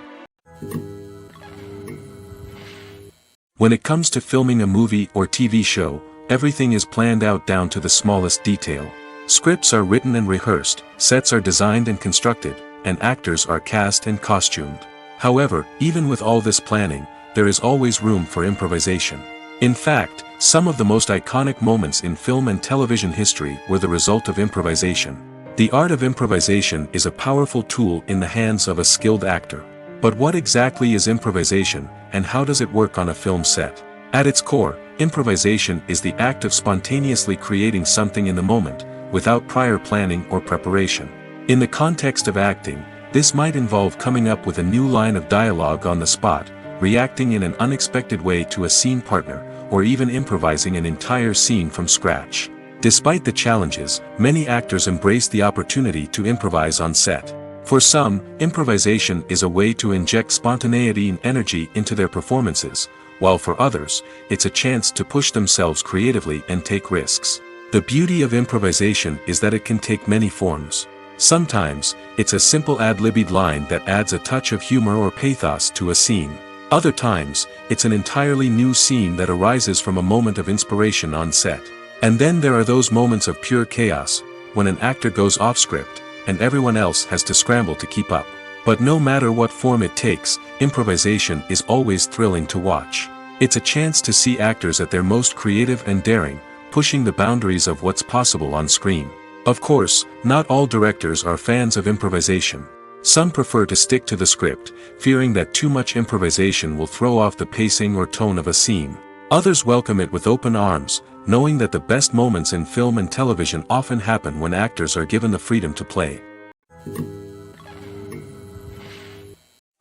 When it comes to filming a movie or TV show, everything is planned out down to the smallest detail. Scripts are written and rehearsed, sets are designed and constructed, and actors are cast and costumed. However, even with all this planning, there is always room for improvisation. In fact, some of the most iconic moments in film and television history were the result of improvisation. The art of improvisation is a powerful tool in the hands of a skilled actor. But what exactly is improvisation, and how does it work on a film set? At its core, improvisation is the act of spontaneously creating something in the moment, without prior planning or preparation. In the context of acting, this might involve coming up with a new line of dialogue on the spot, reacting in an unexpected way to a scene partner, or even improvising an entire scene from scratch. Despite the challenges, many actors embrace the opportunity to improvise on set. For some, improvisation is a way to inject spontaneity and energy into their performances, while for others, it's a chance to push themselves creatively and take risks. The beauty of improvisation is that it can take many forms. Sometimes, it's a simple ad-libbed line that adds a touch of humor or pathos to a scene. Other times, it's an entirely new scene that arises from a moment of inspiration on set. And then there are those moments of pure chaos, when an actor goes off script, and everyone else has to scramble to keep up. But no matter what form it takes, improvisation is always thrilling to watch. It's a chance to see actors at their most creative and daring, pushing the boundaries of what's possible on screen. Of course, not all directors are fans of improvisation. Some prefer to stick to the script, fearing that too much improvisation will throw off the pacing or tone of a scene. Others welcome it with open arms, knowing that the best moments in film and television often happen when actors are given the freedom to play.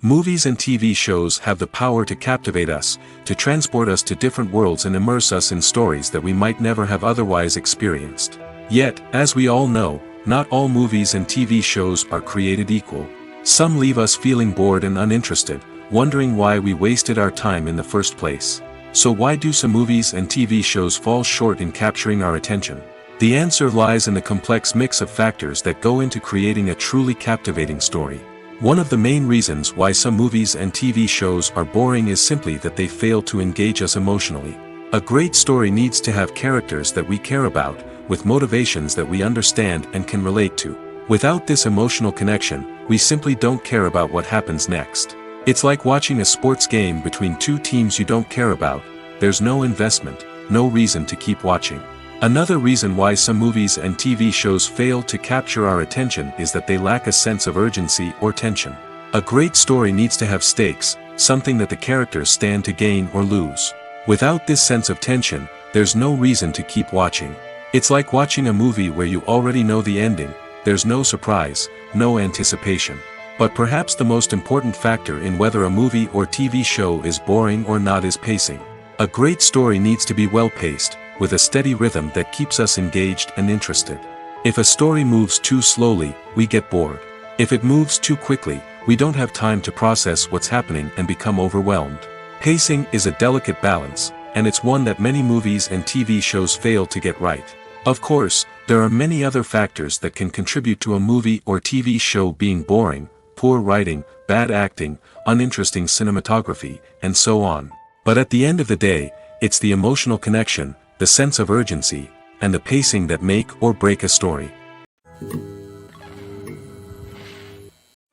Movies and TV shows have the power to captivate us, to transport us to different worlds and immerse us in stories that we might never have otherwise experienced. Yet, as we all know, not all movies and TV shows are created equal. Some leave us feeling bored and uninterested, wondering why we wasted our time in the first place. So why do some movies and TV shows fall short in capturing our attention? The answer lies in the complex mix of factors that go into creating a truly captivating story. One of the main reasons why some movies and TV shows are boring is simply that they fail to engage us emotionally. A great story needs to have characters that we care about, with motivations that we understand and can relate to. Without this emotional connection, we simply don't care about what happens next. It's like watching a sports game between two teams you don't care about. There's no investment, no reason to keep watching. Another reason why some movies and TV shows fail to capture our attention is that they lack a sense of urgency or tension. A great story needs to have stakes, something that the characters stand to gain or lose. Without this sense of tension, there's no reason to keep watching. It's like watching a movie where you already know the ending. There's no surprise, no anticipation. But perhaps the most important factor in whether a movie or TV show is boring or not is pacing. A great story needs to be well-paced, with a steady rhythm that keeps us engaged and interested. If a story moves too slowly, we get bored. If it moves too quickly, we don't have time to process what's happening and become overwhelmed. Pacing is a delicate balance, and it's one that many movies and TV shows fail to get right. Of course, there are many other factors that can contribute to a movie or TV show being boring: poor writing, bad acting, uninteresting cinematography, and so on. But at the end of the day, it's the emotional connection, the sense of urgency, and the pacing that make or break a story.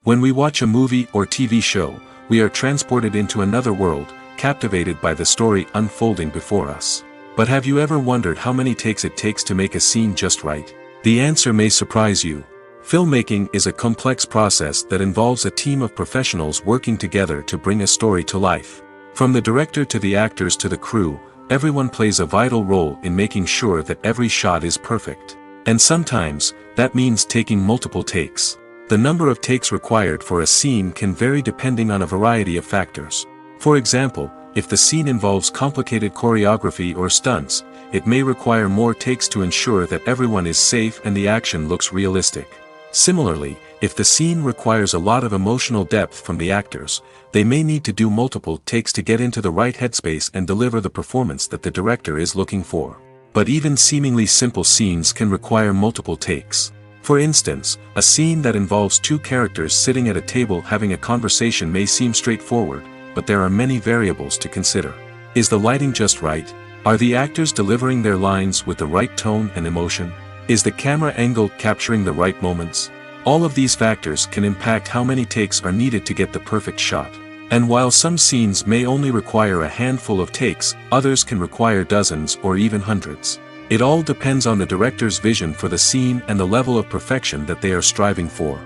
When we watch a movie or TV show, we are transported into another world, captivated by the story unfolding before us. But have you ever wondered how many takes it takes to make a scene just right? The answer may surprise you. Filmmaking is a complex process that involves a team of professionals working together to bring a story to life. From the director to the actors to the crew, everyone plays a vital role in making sure that every shot is perfect. And sometimes, that means taking multiple takes. The number of takes required for a scene can vary depending on a variety of factors. For example, if the scene involves complicated choreography or stunts, it may require more takes to ensure that everyone is safe and the action looks realistic. Similarly, if the scene requires a lot of emotional depth from the actors, they may need to do multiple takes to get into the right headspace and deliver the performance that the director is looking for. But even seemingly simple scenes can require multiple takes. For instance, a scene that involves two characters sitting at a table having a conversation may seem straightforward, but there are many variables to consider. Is the lighting just right? Are the actors delivering their lines with the right tone and emotion? Is the camera angle capturing the right moments? All of these factors can impact how many takes are needed to get the perfect shot. And while some scenes may only require a handful of takes, others can require dozens or even hundreds. It all depends on the director's vision for the scene and the level of perfection that they are striving for.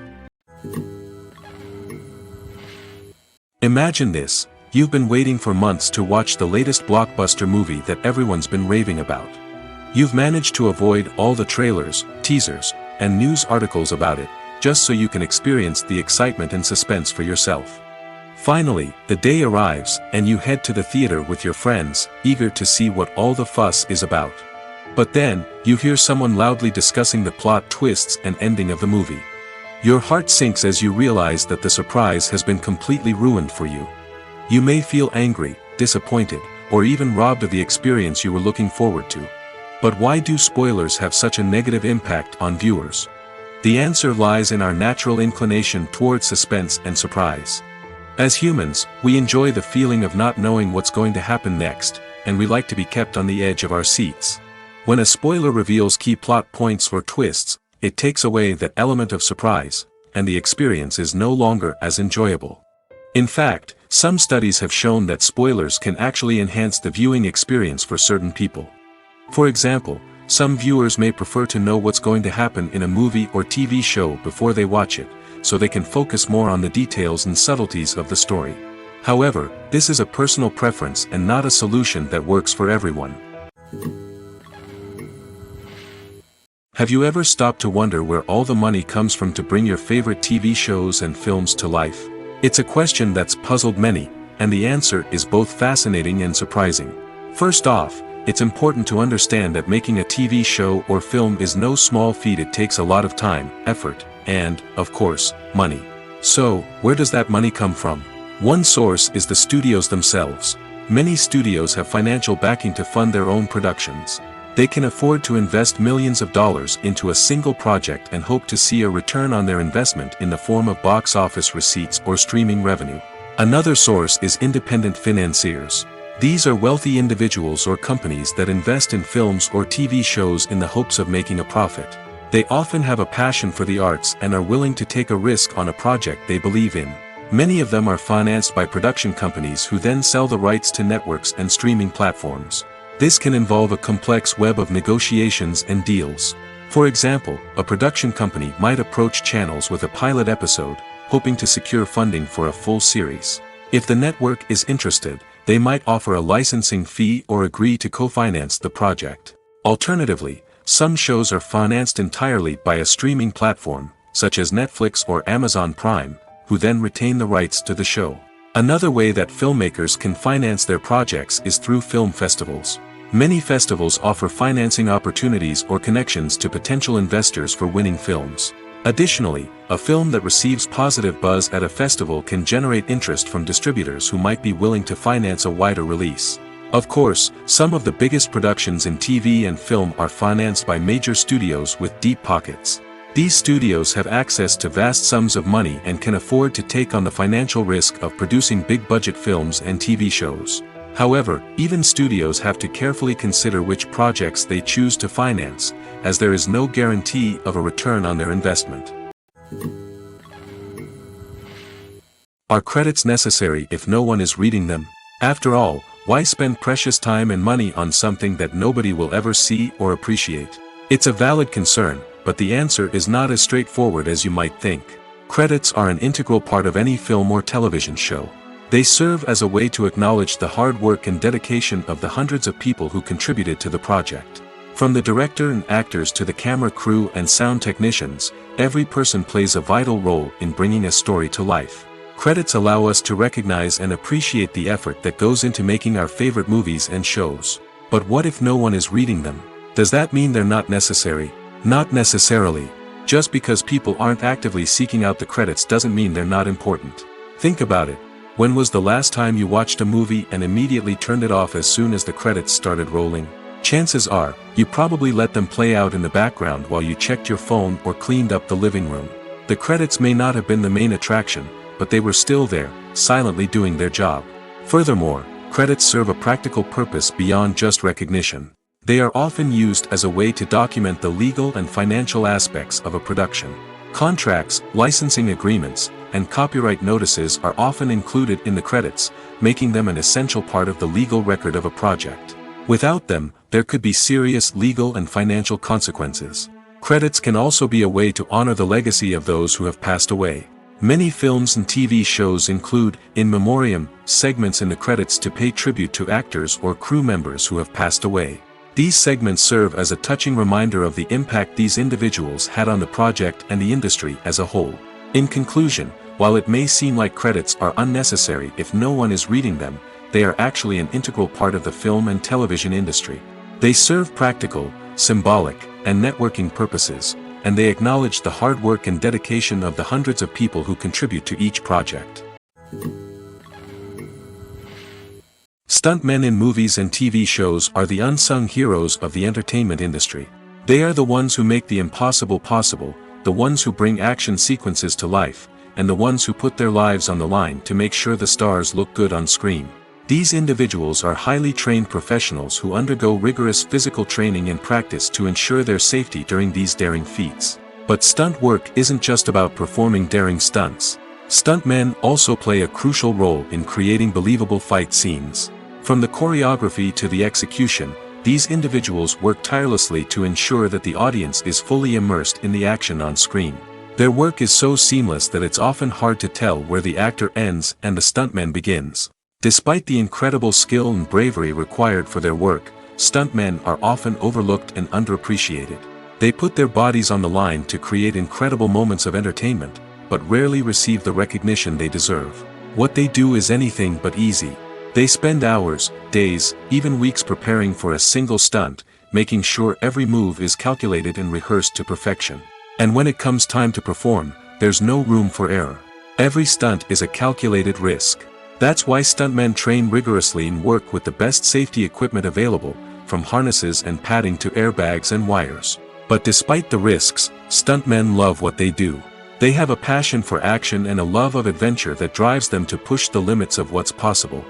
Imagine this: you've been waiting for months to watch the latest blockbuster movie that everyone's been raving about. You've managed to avoid all the trailers, teasers, and news articles about it, just so you can experience the excitement and suspense for yourself. Finally, the day arrives, and you head to the theater with your friends, eager to see what all the fuss is about. But then, you hear someone loudly discussing the plot twists and ending of the movie. Your heart sinks as you realize that the surprise has been completely ruined for you. You may feel angry, disappointed, or even robbed of the experience you were looking forward to. But why do spoilers have such a negative impact on viewers? The answer lies in our natural inclination toward suspense and surprise. As humans, we enjoy the feeling of not knowing what's going to happen next, and we like to be kept on the edge of our seats. When a spoiler reveals key plot points or twists, it takes away that element of surprise, and the experience is no longer as enjoyable. In fact, some studies have shown that spoilers can actually enhance the viewing experience for certain people. For example, some viewers may prefer to know what's going to happen in a movie or TV show before they watch it, so they can focus more on the details and subtleties of the story. However, this is a personal preference and not a solution that works for everyone. Have you ever stopped to wonder where all the money comes from to bring your favorite TV shows and films to life? It's a question that's puzzled many, and the answer is both fascinating and surprising. First off, it's important to understand that making a TV show or film is no small feat. It takes a lot of time, effort, and, of course, money. So, where does that money come from? One source is the studios themselves. Many studios have financial backing to fund their own productions. They can afford to invest millions of dollars into a single project and hope to see a return on their investment in the form of box office receipts or streaming revenue. Another source is independent financiers. These are wealthy individuals or companies that invest in films or TV shows in the hopes of making a profit. They often have a passion for the arts and are willing to take a risk on a project they believe in. Many of them are financed by production companies who then sell the rights to networks and streaming platforms. This can involve a complex web of negotiations and deals. For example, a production company might approach channels with a pilot episode, hoping to secure funding for a full series. If the network is interested, they might offer a licensing fee or agree to co-finance the project. Alternatively, some shows are financed entirely by a streaming platform, such as Netflix or Amazon Prime, who then retain the rights to the show. Another way that filmmakers can finance their projects is through film festivals. Many festivals offer financing opportunities or connections to potential investors for winning films. Additionally, a film that receives positive buzz at a festival can generate interest from distributors who might be willing to finance a wider release. Of course, some of the biggest productions in TV and film are financed by major studios with deep pockets. These studios have access to vast sums of money and can afford to take on the financial risk of producing big-budget films and TV shows. However, even studios have to carefully consider which projects they choose to finance, as there is no guarantee of a return on their investment. Are credits necessary if no one is reading them? After all, why spend precious time and money on something that nobody will ever see or appreciate? It's a valid concern, but the answer is not as straightforward as you might think. Credits are an integral part of any film or television show. They serve as a way to acknowledge the hard work and dedication of the hundreds of people who contributed to the project. From the director and actors to the camera crew and sound technicians, every person plays a vital role in bringing a story to life. Credits allow us to recognize and appreciate the effort that goes into making our favorite movies and shows. But what if no one is reading them? Does that mean they're not necessary? Not necessarily. Just because people aren't actively seeking out the credits doesn't mean they're not important. Think about it. When was the last time you watched a movie and immediately turned it off as soon as the credits started rolling? Chances are, you probably let them play out in the background while you checked your phone or cleaned up the living room. The credits may not have been the main attraction, but they were still there, silently doing their job. Furthermore, credits serve a practical purpose beyond just recognition. They are often used as a way to document the legal and financial aspects of a production. Contracts, licensing agreements, and copyright notices are often included in the credits, making them an essential part of the legal record of a project. Without them, there could be serious legal and financial consequences. Credits can also be a way to honor the legacy of those who have passed away. Many films and TV shows include, in memoriam, segments in the credits to pay tribute to actors or crew members who have passed away. These segments serve as a touching reminder of the impact these individuals had on the project and the industry as a whole. In conclusion, while it may seem like credits are unnecessary if no one is reading them, they are actually an integral part of the film and television industry. They serve practical, symbolic, and networking purposes, and they acknowledge the hard work and dedication of the hundreds of people who contribute to each project. Stuntmen in movies and TV shows are the unsung heroes of the entertainment industry. They are the ones who make the impossible possible, the ones who bring action sequences to life, and the ones who put their lives on the line to make sure the stars look good on screen. These individuals are highly trained professionals who undergo rigorous physical training and practice to ensure their safety during these daring feats. But stunt work isn't just about performing daring stunts. Stuntmen also play a crucial role in creating believable fight scenes. From the choreography to the execution, these individuals work tirelessly to ensure that the audience is fully immersed in the action on screen. Their work is so seamless that it's often hard to tell where the actor ends and the stuntman begins. Despite the incredible skill and bravery required for their work, stuntmen are often overlooked and underappreciated. They put their bodies on the line to create incredible moments of entertainment, but rarely receive the recognition they deserve. What they do is anything but easy. They spend hours, days, even weeks preparing for a single stunt, making sure every move is calculated and rehearsed to perfection. And when it comes time to perform, there's no room for error. Every stunt is a calculated risk. That's why stuntmen train rigorously and work with the best safety equipment available, from harnesses and padding to airbags and wires. But despite the risks, stuntmen love what they do. They have a passion for action and a love of adventure that drives them to push the limits of what's possible.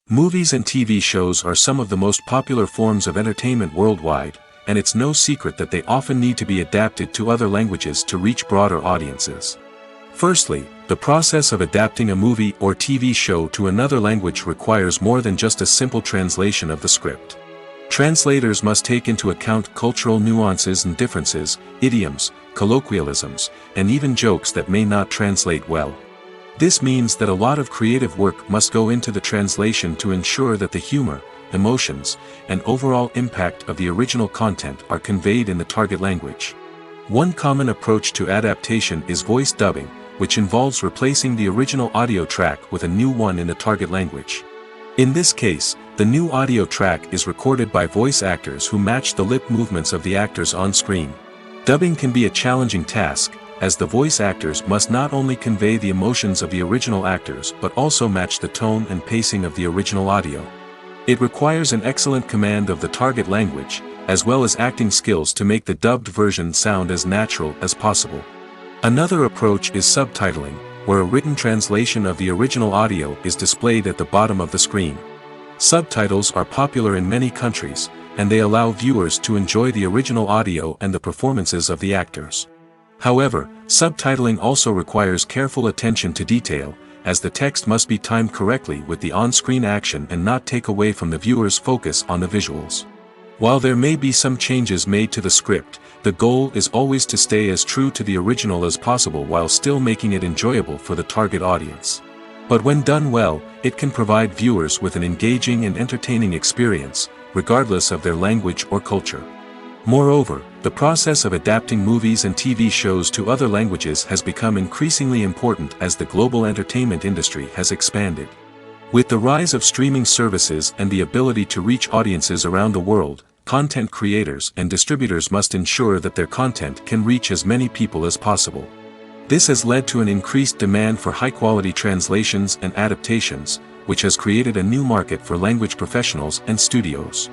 Movies and TV shows are some of the most popular forms of entertainment worldwide, and it's no secret that they often need to be adapted to other languages to reach broader audiences. Firstly, the process of adapting a movie or TV show to another language requires more than just a simple translation of the script. Translators must take into account cultural nuances and differences, idioms, colloquialisms, and even jokes that may not translate well. This means that a lot of creative work must go into the translation to ensure that the humor, emotions, and overall impact of the original content are conveyed in the target language. One common approach to adaptation is voice dubbing, which involves replacing the original audio track with a new one in the target language. In this case, the new audio track is recorded by voice actors who match the lip movements of the actors on screen. Dubbing can be a challenging task, as the voice actors must not only convey the emotions of the original actors but also match the tone and pacing of the original audio. It requires an excellent command of the target language, as well as acting skills to make the dubbed version sound as natural as possible. Another approach is subtitling, where a written translation of the original audio is displayed at the bottom of the screen. Subtitles are popular in many countries, and they allow viewers to enjoy the original audio and the performances of the actors. However, subtitling also requires careful attention to detail, as the text must be timed correctly with the on-screen action and not take away from the viewer's focus on the visuals. While there may be some changes made to the script, the goal is always to stay as true to the original as possible while still making it enjoyable for the target audience. But when done well, it can provide viewers with an engaging and entertaining experience, regardless of their language or culture. Moreover, the process of adapting movies and TV shows to other languages has become increasingly important as the global entertainment industry has expanded. With the rise of streaming services and the ability to reach audiences around the world, content creators and distributors must ensure that their content can reach as many people as possible. This has led to an increased demand for high-quality translations and adaptations, which has created a new market for language professionals and studios.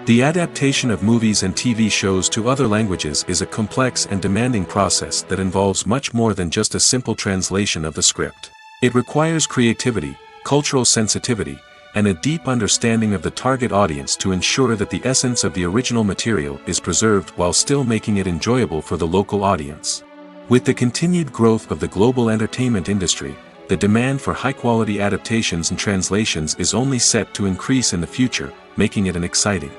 The adaptation of movies and TV shows to other languages is a complex and demanding process that involves much more than just a simple translation of the script. It requires creativity, cultural sensitivity, and a deep understanding of the target audience to ensure that the essence of the original material is preserved while still making it enjoyable for the local audience. With the continued growth of the global entertainment industry, the demand for high-quality adaptations and translations is only set to increase in the future, making it an exciting.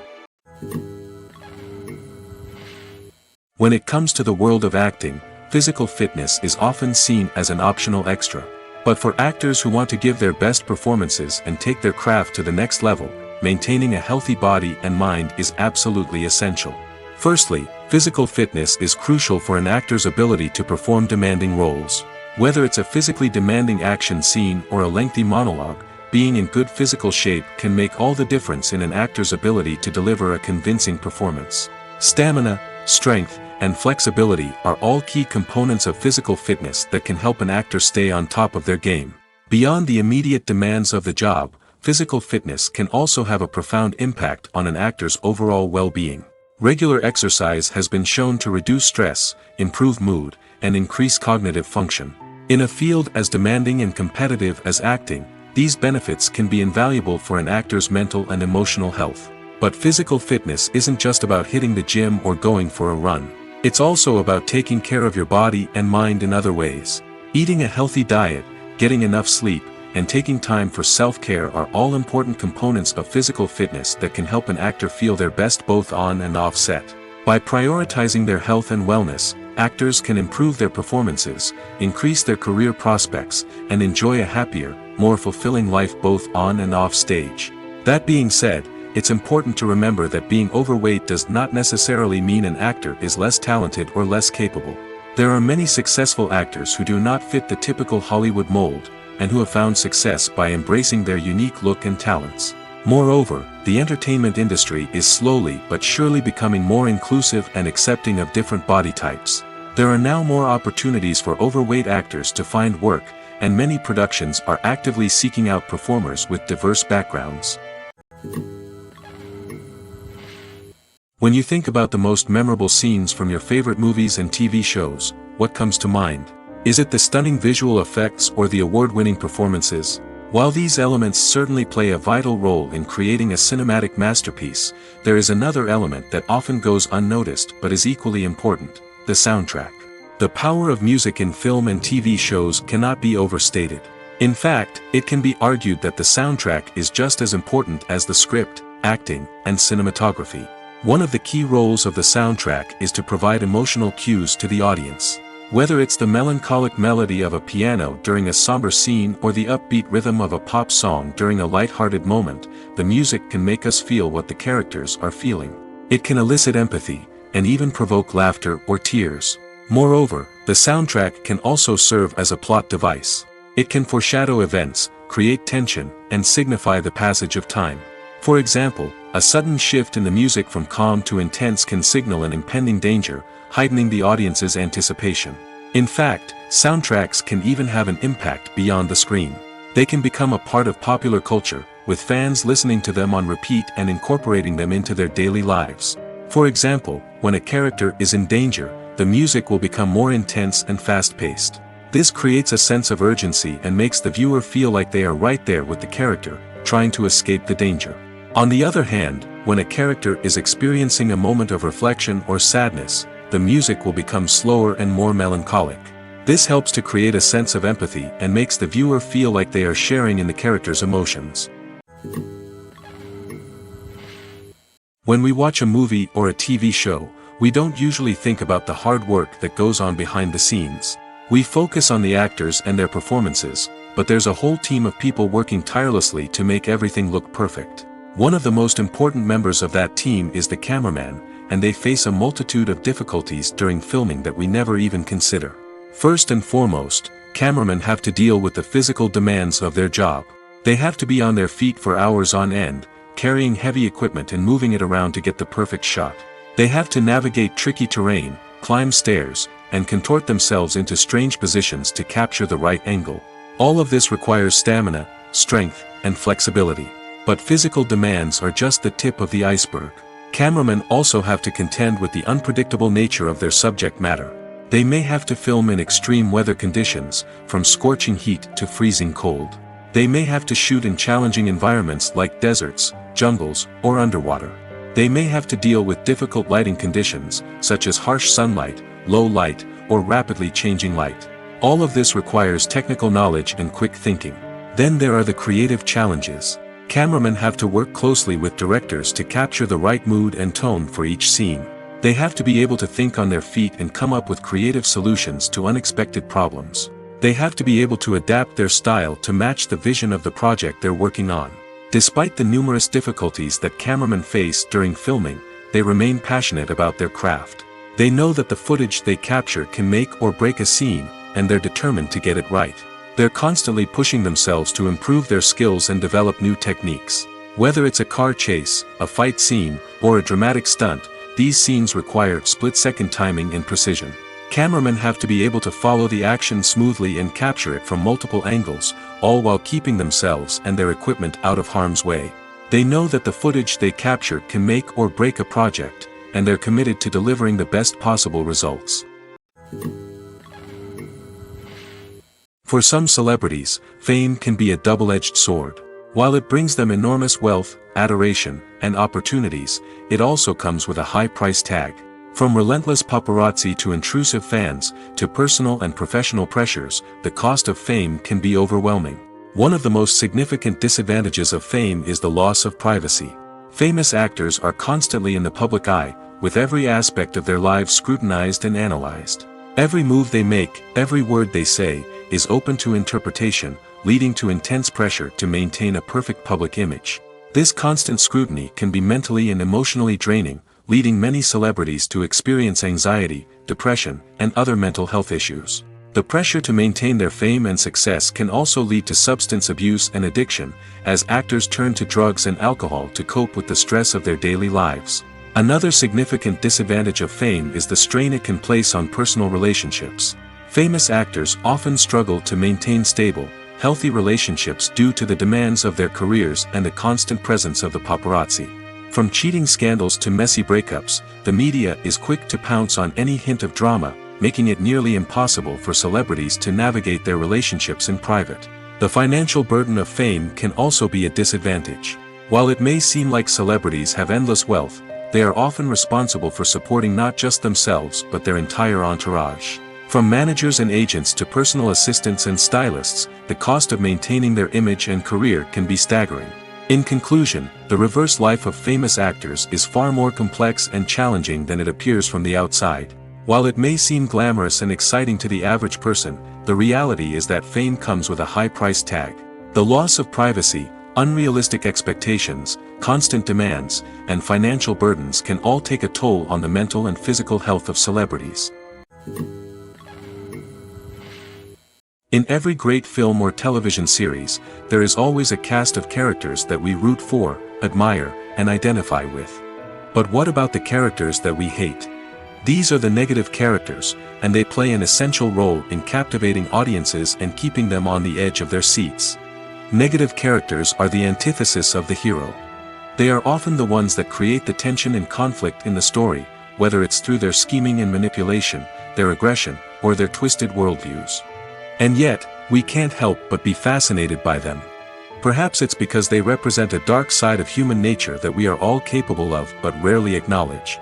When it comes to the world of acting, physical fitness is often seen as an optional extra. But for actors who want to give their best performances and take their craft to the next level, maintaining a healthy body and mind is absolutely essential. Firstly, physical fitness is crucial for an actor's ability to perform demanding roles. Whether it's a physically demanding action scene or a lengthy monologue, being in good physical shape can make all the difference in an actor's ability to deliver a convincing performance. Stamina, strength, and flexibility are all key components of physical fitness that can help an actor stay on top of their game. Beyond the immediate demands of the job, physical fitness can also have a profound impact on an actor's overall well-being. Regular exercise has been shown to reduce stress, improve mood, and increase cognitive function. In a field as demanding and competitive as acting, these benefits can be invaluable for an actor's mental and emotional health. But physical fitness isn't just about hitting the gym or going for a run. It's also about taking care of your body and mind in other ways. Eating a healthy diet, getting enough sleep, and taking time for self-care are all important components of physical fitness that can help an actor feel their best both on and off set. By prioritizing their health and wellness, actors can improve their performances, increase their career prospects, and enjoy a happier, more fulfilling life both on and off stage. That being said, it's important to remember that being overweight does not necessarily mean an actor is less talented or less capable. There are many successful actors who do not fit the typical Hollywood mold, and who have found success by embracing their unique look and talents. Moreover, the entertainment industry is slowly but surely becoming more inclusive and accepting of different body types. There are now more opportunities for overweight actors to find work, and many productions are actively seeking out performers with diverse backgrounds. When you think about the most memorable scenes from your favorite movies and TV shows, what comes to mind? Is it the stunning visual effects or the award-winning performances? While these elements certainly play a vital role in creating a cinematic masterpiece, there is another element that often goes unnoticed but is equally important: the soundtrack. The power of music in film and TV shows cannot be overstated. In fact, it can be argued that the soundtrack is just as important as the script, acting, and cinematography. One of the key roles of the soundtrack is to provide emotional cues to the audience. Whether it's the melancholic melody of a piano during a somber scene or the upbeat rhythm of a pop song during a light-hearted moment, the music can make us feel what the characters are feeling. It can elicit empathy, and even provoke laughter or tears. Moreover, the soundtrack can also serve as a plot device. It can foreshadow events, create tension, and signify the passage of time. For example, a sudden shift in the music from calm to intense can signal an impending danger, heightening the audience's anticipation. In fact, soundtracks can even have an impact beyond the screen. They can become a part of popular culture, with fans listening to them on repeat and incorporating them into their daily lives. For example, when a character is in danger, the music will become more intense and fast-paced. This creates a sense of urgency and makes the viewer feel like they are right there with the character, trying to escape the danger. On the other hand, when a character is experiencing a moment of reflection or sadness, the music will become slower and more melancholic. This helps to create a sense of empathy and makes the viewer feel like they are sharing in the character's emotions. When we watch a movie or a TV show, we don't usually think about the hard work that goes on behind the scenes. We focus on the actors and their performances, but there's a whole team of people working tirelessly to make everything look perfect. One of the most important members of that team is the cameraman, and they face a multitude of difficulties during filming that we never even consider. First and foremost, cameramen have to deal with the physical demands of their job. They have to be on their feet for hours on end, carrying heavy equipment and moving it around to get the perfect shot. They have to navigate tricky terrain, climb stairs, and contort themselves into strange positions to capture the right angle. All of this requires stamina, strength, and flexibility. But physical demands are just the tip of the iceberg. Cameramen also have to contend with the unpredictable nature of their subject matter. They may have to film in extreme weather conditions, from scorching heat to freezing cold. They may have to shoot in challenging environments like deserts, jungles, or underwater. They may have to deal with difficult lighting conditions, such as harsh sunlight, low light, or rapidly changing light. All of this requires technical knowledge and quick thinking. Then there are the creative challenges. Cameramen have to work closely with directors to capture the right mood and tone for each scene. They have to be able to think on their feet and come up with creative solutions to unexpected problems. They have to be able to adapt their style to match the vision of the project they're working on. Despite the numerous difficulties that cameramen face during filming, they remain passionate about their craft. They know that the footage they capture can make or break a scene, and they're determined to get it right. They're constantly pushing themselves to improve their skills and develop new techniques. Whether it's a car chase, a fight scene, or a dramatic stunt, these scenes require split-second timing and precision. Cameramen have to be able to follow the action smoothly and capture it from multiple angles, all while keeping themselves and their equipment out of harm's way. They know that the footage they capture can make or break a project, and they're committed to delivering the best possible results. For some celebrities, fame can be a double-edged sword. While it brings them enormous wealth, adoration, and opportunities, it also comes with a high price tag. From relentless paparazzi to intrusive fans, to personal and professional pressures, the cost of fame can be overwhelming. One of the most significant disadvantages of fame is the loss of privacy. Famous actors are constantly in the public eye, with every aspect of their lives scrutinized and analyzed. Every move they make, every word they say, is open to interpretation, leading to intense pressure to maintain a perfect public image. This constant scrutiny can be mentally and emotionally draining, leading many celebrities to experience anxiety, depression, and other mental health issues. The pressure to maintain their fame and success can also lead to substance abuse and addiction, as actors turn to drugs and alcohol to cope with the stress of their daily lives. Another significant disadvantage of fame is the strain it can place on personal relationships. Famous actors often struggle to maintain stable, healthy relationships due to the demands of their careers and the constant presence of the paparazzi. From cheating scandals to messy breakups, the media is quick to pounce on any hint of drama, making it nearly impossible for celebrities to navigate their relationships in private. The financial burden of fame can also be a disadvantage. While it may seem like celebrities have endless wealth, they are often responsible for supporting not just themselves but their entire entourage. From managers and agents to personal assistants and stylists, the cost of maintaining their image and career can be staggering. In conclusion, the reverse life of famous actors is far more complex and challenging than it appears from the outside. While it may seem glamorous and exciting to the average person, the reality is that fame comes with a high price tag. The loss of privacy, unrealistic expectations, constant demands, and financial burdens can all take a toll on the mental and physical health of celebrities. In every great film or television series, there is always a cast of characters that we root for, admire, and identify with. But what about the characters that we hate? These are the negative characters, and they play an essential role in captivating audiences and keeping them on the edge of their seats. Negative characters are the antithesis of the hero. They are often the ones that create the tension and conflict in the story, whether it's through their scheming and manipulation, their aggression, or their twisted worldviews. And yet, we can't help but be fascinated by them. Perhaps it's because they represent a dark side of human nature that we are all capable of but rarely acknowledge.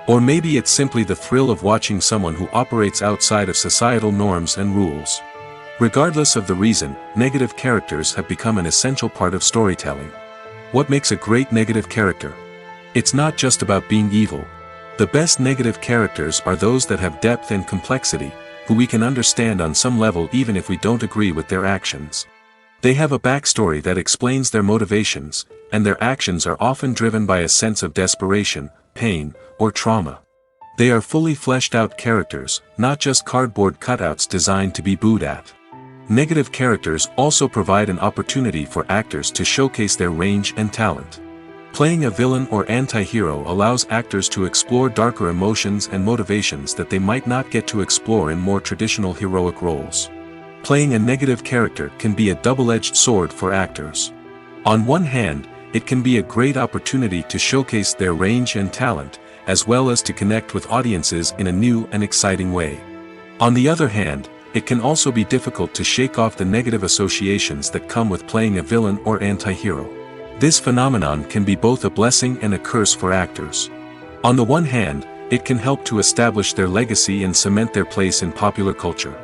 Or maybe it's simply the thrill of watching someone who operates outside of societal norms and rules. Regardless of the reason, negative characters have become an essential part of storytelling. What makes a great negative character? It's not just about being evil. The best negative characters are those that have depth and complexity, who we can understand on some level even if we don't agree with their actions. They have a backstory that explains their motivations, and their actions are often driven by a sense of desperation, pain, or trauma. They are fully fleshed out characters, not just cardboard cutouts designed to be booed at. Negative characters also provide an opportunity for actors to showcase their range and talent. Playing a villain or anti-hero allows actors to explore darker emotions and motivations that they might not get to explore in more traditional heroic roles. Playing a negative character can be a double-edged sword for actors. On one hand, it can be a great opportunity to showcase their range and talent, as well as to connect with audiences in a new and exciting way. On the other hand, it can also be difficult to shake off the negative associations that come with playing a villain or anti-hero. This phenomenon can be both a blessing and a curse for actors. On the one hand, it can help to establish their legacy and cement their place in popular culture.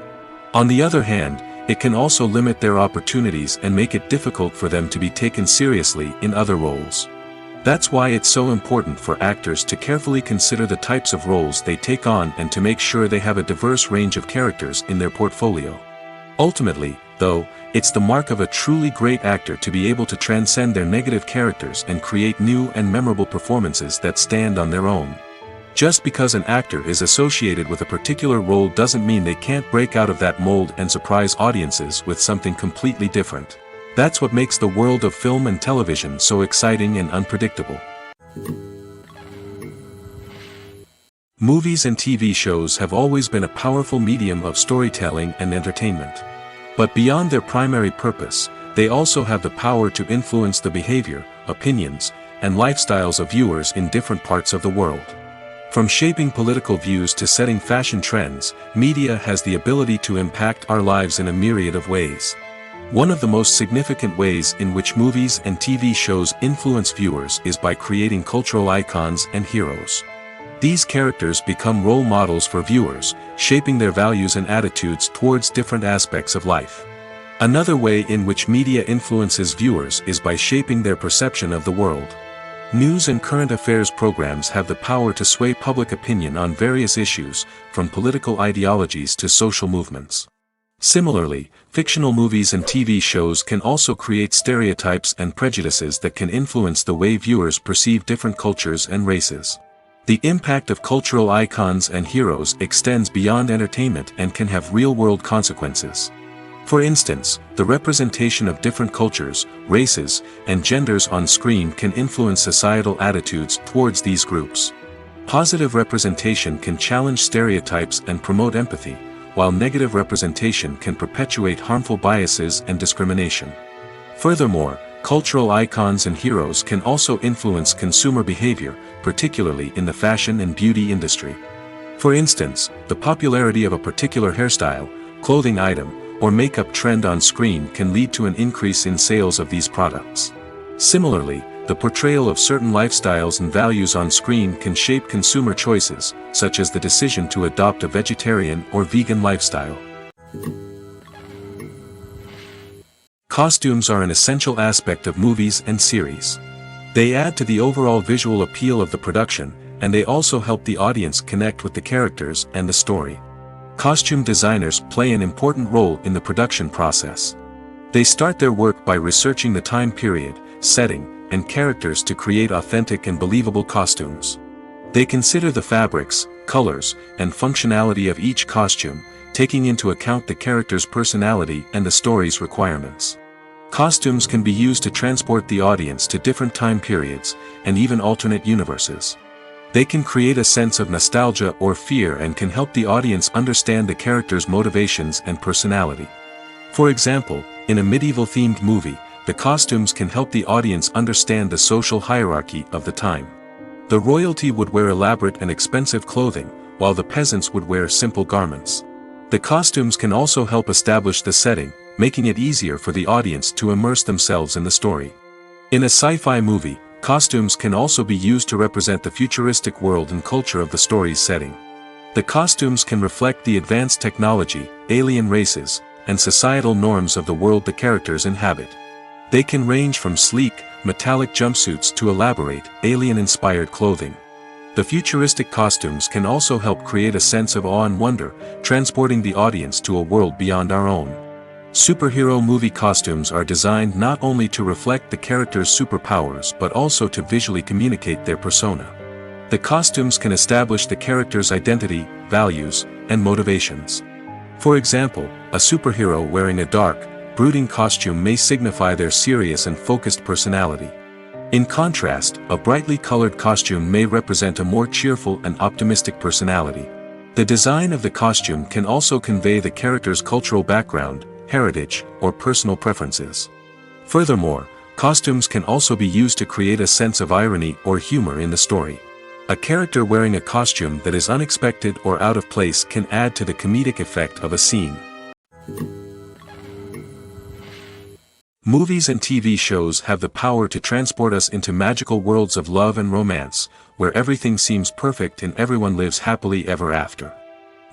On the other hand, it can also limit their opportunities and make it difficult for them to be taken seriously in other roles. That's why it's so important for actors to carefully consider the types of roles they take on and to make sure they have a diverse range of characters in their portfolio. Ultimately, though, it's the mark of a truly great actor to be able to transcend their negative characters and create new and memorable performances that stand on their own. Just because an actor is associated with a particular role doesn't mean they can't break out of that mold and surprise audiences with something completely different. That's what makes the world of film and television so exciting and unpredictable. Movies and TV shows have always been a powerful medium of storytelling and entertainment. But beyond their primary purpose, they also have the power to influence the behavior, opinions, and lifestyles of viewers in different parts of the world. From shaping political views to setting fashion trends, media has the ability to impact our lives in a myriad of ways. One of the most significant ways in which movies and TV shows influence viewers is by creating cultural icons and heroes. These characters become role models for viewers, shaping their values and attitudes towards different aspects of life. Another way in which media influences viewers is by shaping their perception of the world. News and current affairs programs have the power to sway public opinion on various issues, from political ideologies to social movements. Similarly, fictional movies and TV shows can also create stereotypes and prejudices that can influence the way viewers perceive different cultures and races. The impact of cultural icons and heroes extends beyond entertainment and can have real-world consequences. For instance, the representation of different cultures, races, and genders on screen can influence societal attitudes towards these groups. Positive representation can challenge stereotypes and promote empathy, while negative representation can perpetuate harmful biases and discrimination. Furthermore, cultural icons and heroes can also influence consumer behavior, particularly in the fashion and beauty industry. For instance, the popularity of a particular hairstyle, clothing item, or makeup trend on screen can lead to an increase in sales of these products. Similarly, the portrayal of certain lifestyles and values on screen can shape consumer choices, such as the decision to adopt a vegetarian or vegan lifestyle. Costumes are an essential aspect of movies and series. They add to the overall visual appeal of the production, and they also help the audience connect with the characters and the story. Costume designers play an important role in the production process. They start their work by researching the time period, setting, and characters to create authentic and believable costumes. They consider the fabrics, colors, and functionality of each costume, taking into account the character's personality and the story's requirements. Costumes can be used to transport the audience to different time periods, and even alternate universes. They can create a sense of nostalgia or fear and can help the audience understand the character's motivations and personality. For example, in a medieval-themed movie, the costumes can help the audience understand the social hierarchy of the time. The royalty would wear elaborate and expensive clothing, while the peasants would wear simple garments. The costumes can also help establish the setting, making it easier for the audience to immerse themselves in the story. In a sci-fi movie, costumes can also be used to represent the futuristic world and culture of the story's setting. The costumes can reflect the advanced technology, alien races, and societal norms of the world the characters inhabit. They can range from sleek, metallic jumpsuits to elaborate, alien-inspired clothing. The futuristic costumes can also help create a sense of awe and wonder, transporting the audience to a world beyond our own. Superhero movie costumes are designed not only to reflect the character's superpowers but also to visually communicate their persona. The costumes can establish the character's identity, values, and motivations. For example, a superhero wearing a dark, brooding costume may signify their serious and focused personality. In contrast, a brightly colored costume may represent a more cheerful and optimistic personality. The design of the costume can also convey the character's cultural background, heritage, or personal preferences. Furthermore, costumes can also be used to create a sense of irony or humor in the story. A character wearing a costume that is unexpected or out of place can add to the comedic effect of a scene. Movies and TV shows have the power to transport us into magical worlds of love and romance, where everything seems perfect and everyone lives happily ever after.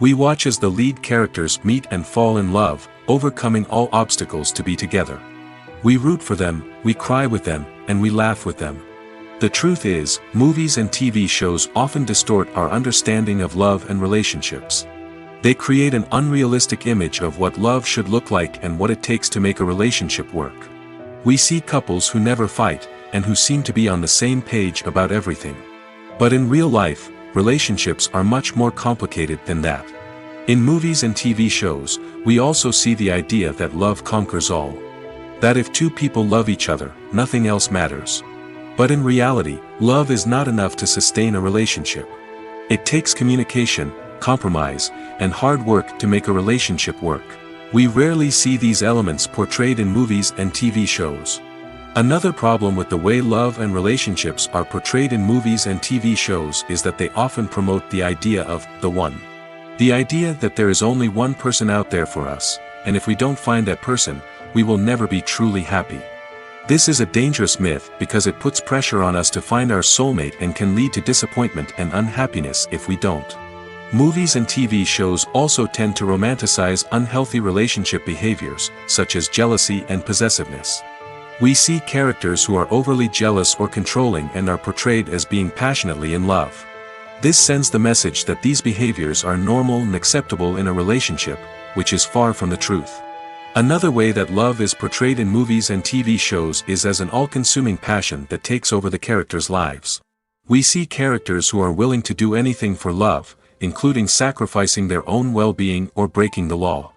We watch as the lead characters meet and fall in love, overcoming all obstacles to be together. We root for them, we cry with them, and we laugh with them. The truth is, movies and TV shows often distort our understanding of love and relationships. They create an unrealistic image of what love should look like and what it takes to make a relationship work. We see couples who never fight, and who seem to be on the same page about everything. But in real life, relationships are much more complicated than that. In movies and TV shows, we also see the idea that love conquers all. That if two people love each other, nothing else matters. But in reality, love is not enough to sustain a relationship. It takes communication, compromise, and hard work to make a relationship work. We rarely see these elements portrayed in movies and TV shows. Another problem with the way love and relationships are portrayed in movies and TV shows is that they often promote the idea of the one. The idea that there is only one person out there for us, and if we don't find that person, we will never be truly happy. This is a dangerous myth because it puts pressure on us to find our soulmate and can lead to disappointment and unhappiness if we don't. Movies and TV shows also tend to romanticize unhealthy relationship behaviors, such as jealousy and possessiveness. We see characters who are overly jealous or controlling and are portrayed as being passionately in love. This sends the message that these behaviors are normal and acceptable in a relationship, which is far from the truth. Another way that love is portrayed in movies and TV shows is as an all-consuming passion that takes over the characters' lives. We see characters who are willing to do anything for love, including sacrificing their own well-being or breaking the law.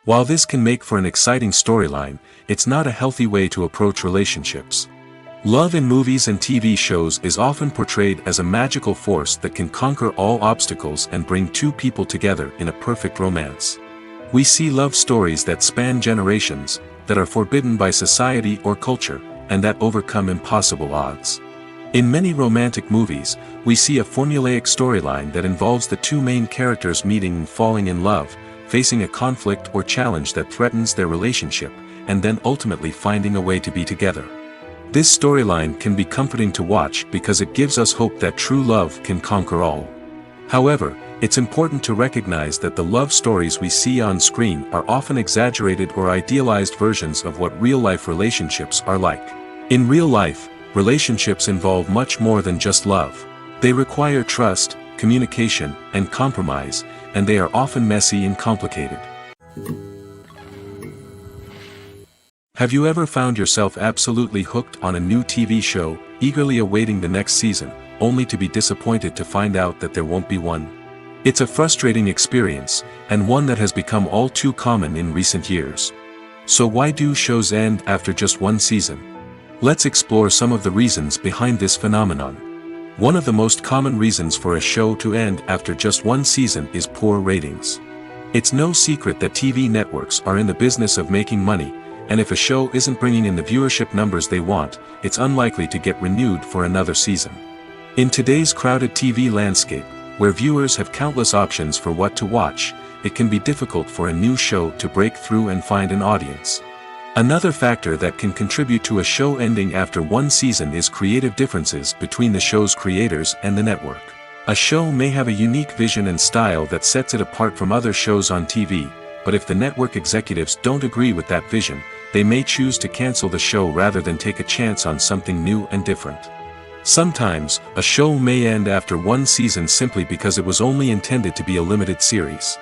While this can make for an exciting storyline, it's not a healthy way to approach relationships. Love in movies and TV shows is often portrayed as a magical force that can conquer all obstacles and bring two people together in a perfect romance. We see love stories that span generations, that are forbidden by society or culture, and that overcome impossible odds. In many romantic movies, we see a formulaic storyline that involves the two main characters meeting and falling in love, facing a conflict or challenge that threatens their relationship, and then ultimately finding a way to be together. This storyline can be comforting to watch because it gives us hope that true love can conquer all. However, it's important to recognize that the love stories we see on screen are often exaggerated or idealized versions of what real-life relationships are like. In real life, relationships involve much more than just love. They require trust, communication, and compromise, and they are often messy and complicated. Have you ever found yourself absolutely hooked on a new TV show, eagerly awaiting the next season, only to be disappointed to find out that there won't be one? It's a frustrating experience, and one that has become all too common in recent years. So why do shows end after just one season? Let's explore some of the reasons behind this phenomenon. One of the most common reasons for a show to end after just one season is poor ratings. It's no secret that TV networks are in the business of making money, and if a show isn't bringing in the viewership numbers they want, it's unlikely to get renewed for another season. In today's crowded TV landscape, where viewers have countless options for what to watch, it can be difficult for a new show to break through and find an audience. Another factor that can contribute to a show ending after one season is creative differences between the show's creators and the network. A show may have a unique vision and style that sets it apart from other shows on TV, but if the network executives don't agree with that vision, they may choose to cancel the show rather than take a chance on something new and different. Sometimes, a show may end after one season simply because it was only intended to be a limited series.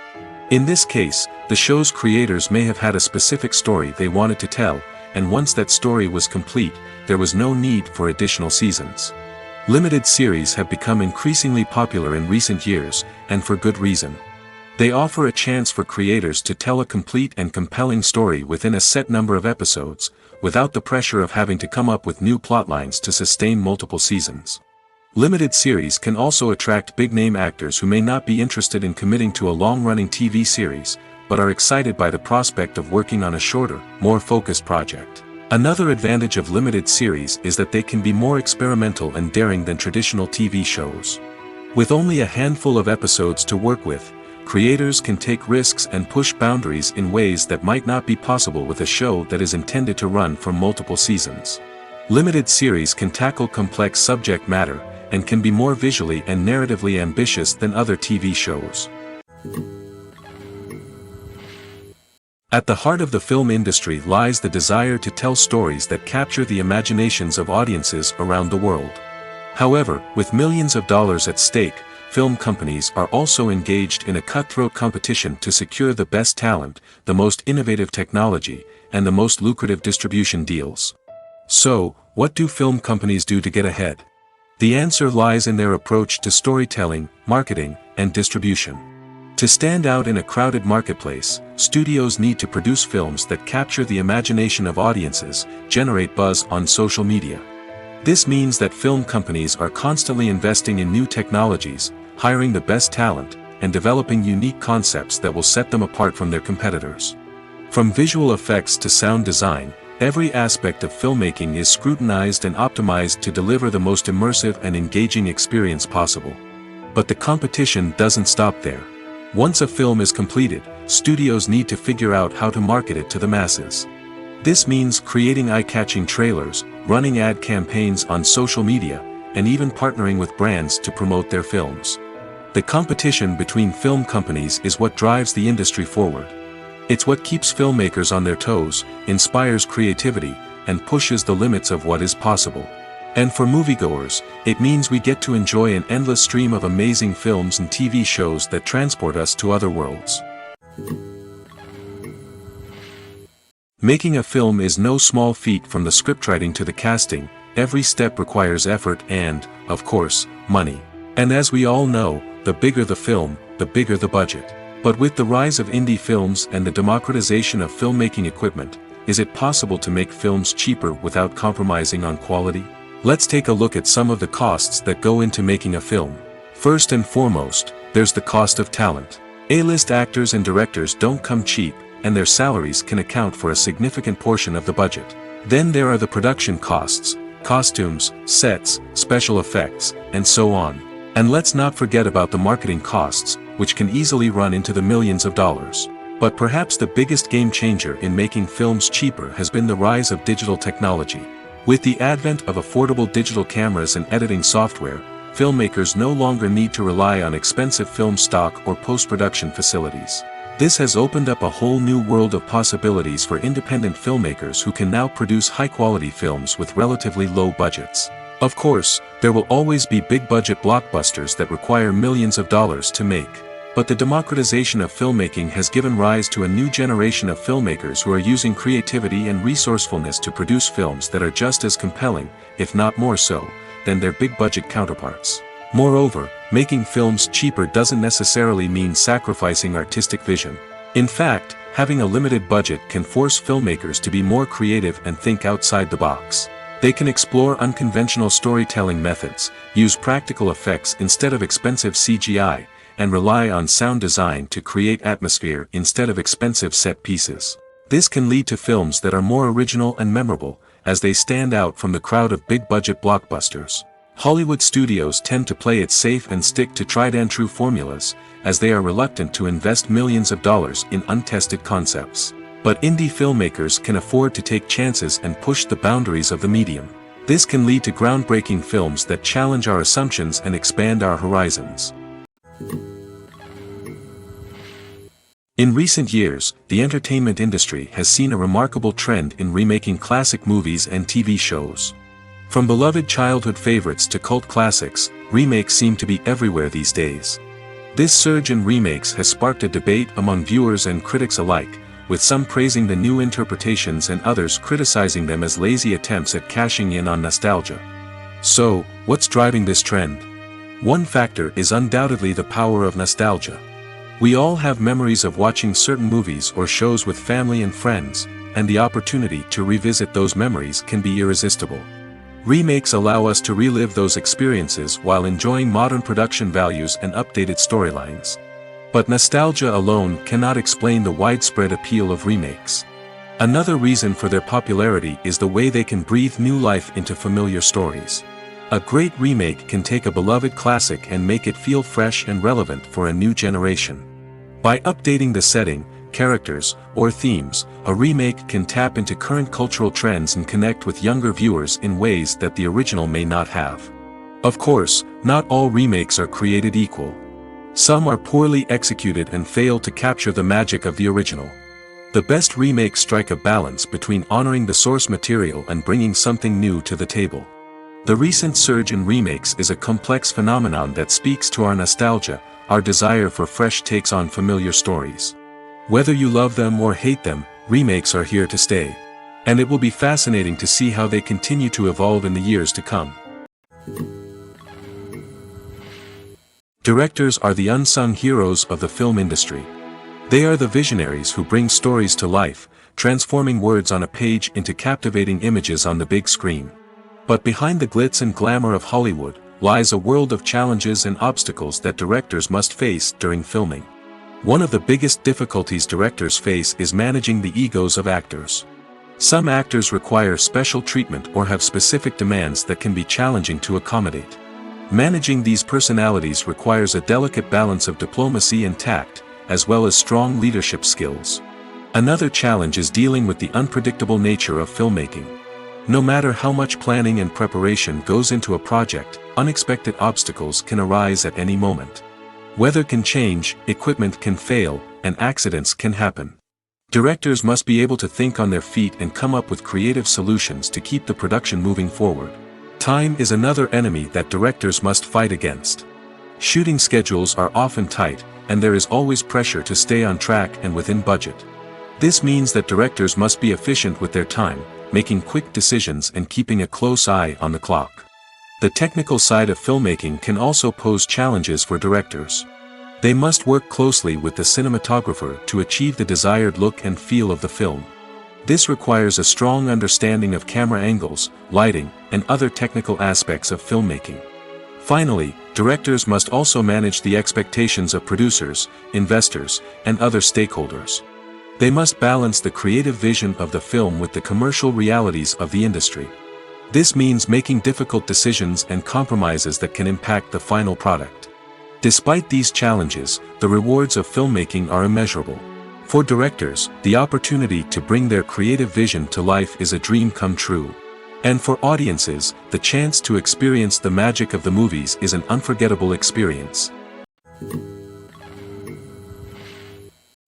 In this case, the show's creators may have had a specific story they wanted to tell, and once that story was complete, there was no need for additional seasons. Limited series have become increasingly popular in recent years, and for good reason. They offer a chance for creators to tell a complete and compelling story within a set number of episodes, without the pressure of having to come up with new plotlines to sustain multiple seasons. Limited series can also attract big-name actors who may not be interested in committing to a long-running TV series, but are excited by the prospect of working on a shorter, more focused project. Another advantage of limited series is that they can be more experimental and daring than traditional TV shows. With only a handful of episodes to work with, creators can take risks and push boundaries in ways that might not be possible with a show that is intended to run for multiple seasons. Limited series can tackle complex subject matter, and can be more visually and narratively ambitious than other TV shows. At the heart of the film industry lies the desire to tell stories that capture the imaginations of audiences around the world. However, with millions of dollars at stake, film companies are also engaged in a cutthroat competition to secure the best talent, the most innovative technology, and the most lucrative distribution deals. So, what do film companies do to get ahead? The answer lies in their approach to storytelling, marketing, and distribution. To stand out in a crowded marketplace, studios need to produce films that capture the imagination of audiences, generate buzz on social media. This means that film companies are constantly investing in new technologies, hiring the best talent, and developing unique concepts that will set them apart from their competitors. From visual effects to sound design, every aspect of filmmaking is scrutinized and optimized to deliver the most immersive and engaging experience possible. But the competition doesn't stop there. Once a film is completed, studios need to figure out how to market it to the masses. This means creating eye-catching trailers, running ad campaigns on social media, and even partnering with brands to promote their films. The competition between film companies is what drives the industry forward. It's what keeps filmmakers on their toes, inspires creativity, and pushes the limits of what is possible. And for moviegoers, it means we get to enjoy an endless stream of amazing films and TV shows that transport us to other worlds. Making a film is no small feat. From the scriptwriting to the casting, every step requires effort and, of course, money. And as we all know, the bigger the film, the bigger the budget. But with the rise of indie films and the democratization of filmmaking equipment, is it possible to make films cheaper without compromising on quality? Let's take a look at some of the costs that go into making a film. First and foremost, there's the cost of talent. A-list actors and directors don't come cheap, and their salaries can account for a significant portion of the budget. Then there are the production costs, costumes, sets, special effects, and so on. And let's not forget about the marketing costs, which can easily run into the millions of dollars. But perhaps the biggest game changer in making films cheaper has been the rise of digital technology. With the advent of affordable digital cameras and editing software, filmmakers no longer need to rely on expensive film stock or post-production facilities. This has opened up a whole new world of possibilities for independent filmmakers who can now produce high-quality films with relatively low budgets. Of course, there will always be big-budget blockbusters that require millions of dollars to make. But the democratization of filmmaking has given rise to a new generation of filmmakers who are using creativity and resourcefulness to produce films that are just as compelling, if not more so, than their big-budget counterparts. Moreover, making films cheaper doesn't necessarily mean sacrificing artistic vision. In fact, having a limited budget can force filmmakers to be more creative and think outside the box. They can explore unconventional storytelling methods, use practical effects instead of expensive CGI, and rely on sound design to create atmosphere instead of expensive set pieces. This can lead to films that are more original and memorable, as they stand out from the crowd of big-budget blockbusters. Hollywood studios tend to play it safe and stick to tried-and-true formulas, as they are reluctant to invest millions of dollars in untested concepts. But indie filmmakers can afford to take chances and push the boundaries of the medium. This can lead to groundbreaking films that challenge our assumptions and expand our horizons. In recent years, the entertainment industry has seen a remarkable trend in remaking classic movies and TV shows. From beloved childhood favorites to cult classics, remakes seem to be everywhere these days. This surge in remakes has sparked a debate among viewers and critics alike, with some praising the new interpretations and others criticizing them as lazy attempts at cashing in on nostalgia. So, what's driving this trend? One factor is undoubtedly the power of nostalgia. We all have memories of watching certain movies or shows with family and friends, and the opportunity to revisit those memories can be irresistible. Remakes allow us to relive those experiences while enjoying modern production values and updated storylines. But nostalgia alone cannot explain the widespread appeal of remakes. Another reason for their popularity is the way they can breathe new life into familiar stories. A great remake can take a beloved classic and make it feel fresh and relevant for a new generation. By updating the setting, characters, or themes, a remake can tap into current cultural trends and connect with younger viewers in ways that the original may not have. Of course, not all remakes are created equal. Some are poorly executed and fail to capture the magic of the original. The best remakes strike a balance between honoring the source material and bringing something new to the table. The recent surge in remakes is a complex phenomenon that speaks to our nostalgia, our desire for fresh takes on familiar stories. Whether you love them or hate them, remakes are here to stay. And it will be fascinating to see how they continue to evolve in the years to come. Directors are the unsung heroes of the film industry. They are the visionaries who bring stories to life, transforming words on a page into captivating images on the big screen. But behind the glitz and glamour of Hollywood, lies a world of challenges and obstacles that directors must face during filming. One of the biggest difficulties directors face is managing the egos of actors. Some actors require special treatment or have specific demands that can be challenging to accommodate. Managing these personalities requires a delicate balance of diplomacy and tact, as well as strong leadership skills. Another challenge is dealing with the unpredictable nature of filmmaking. No matter how much planning and preparation goes into a project, unexpected obstacles can arise at any moment. Weather can change, equipment can fail, and accidents can happen. Directors must be able to think on their feet and come up with creative solutions to keep the production moving forward. Time is another enemy that directors must fight against. Shooting schedules are often tight, and there is always pressure to stay on track and within budget. This means that directors must be efficient with their time, making quick decisions and keeping a close eye on the clock. The technical side of filmmaking can also pose challenges for directors. They must work closely with the cinematographer to achieve the desired look and feel of the film. This requires a strong understanding of camera angles, lighting, and other technical aspects of filmmaking. Finally, directors must also manage the expectations of producers, investors, and other stakeholders. They must balance the creative vision of the film with the commercial realities of the industry. This means making difficult decisions and compromises that can impact the final product. Despite these challenges, the rewards of filmmaking are immeasurable. For directors, the opportunity to bring their creative vision to life is a dream come true. And for audiences, the chance to experience the magic of the movies is an unforgettable experience.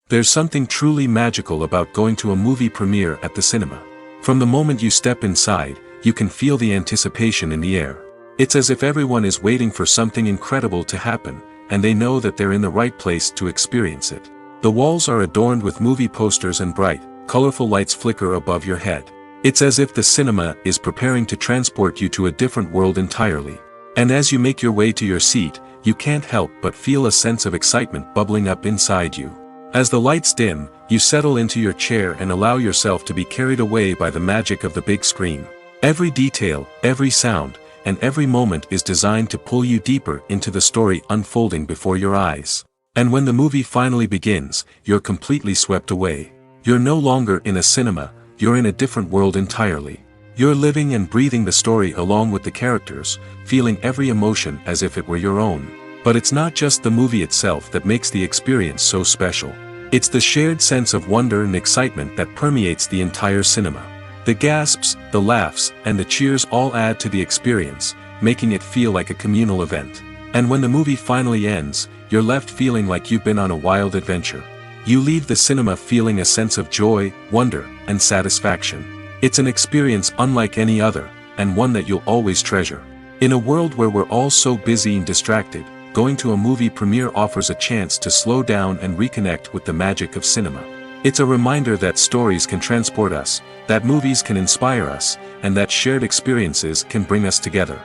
There's something truly magical about going to a movie premiere at the cinema. From the moment you step inside, you can feel the anticipation in the air. It's as if everyone is waiting for something incredible to happen, and they know that they're in the right place to experience it. The walls are adorned with movie posters and bright, colorful lights flicker above your head. It's as if the cinema is preparing to transport you to a different world entirely. And as you make your way to your seat, you can't help but feel a sense of excitement bubbling up inside you. As the lights dim, you settle into your chair and allow yourself to be carried away by the magic of the big screen. Every detail, every sound, and every moment is designed to pull you deeper into the story unfolding before your eyes. And when the movie finally begins, you're completely swept away. You're no longer in a cinema, you're in a different world entirely. You're living and breathing the story along with the characters, feeling every emotion as if it were your own. But it's not just the movie itself that makes the experience so special. It's the shared sense of wonder and excitement that permeates the entire cinema. The gasps, the laughs, and the cheers all add to the experience, making it feel like a communal event. And when the movie finally ends, you're left feeling like you've been on a wild adventure. You leave the cinema feeling a sense of joy, wonder, and satisfaction. It's an experience unlike any other, and one that you'll always treasure. In a world where we're all so busy and distracted, going to a movie premiere offers a chance to slow down and reconnect with the magic of cinema. It's a reminder that stories can transport us, that movies can inspire us, and that shared experiences can bring us together.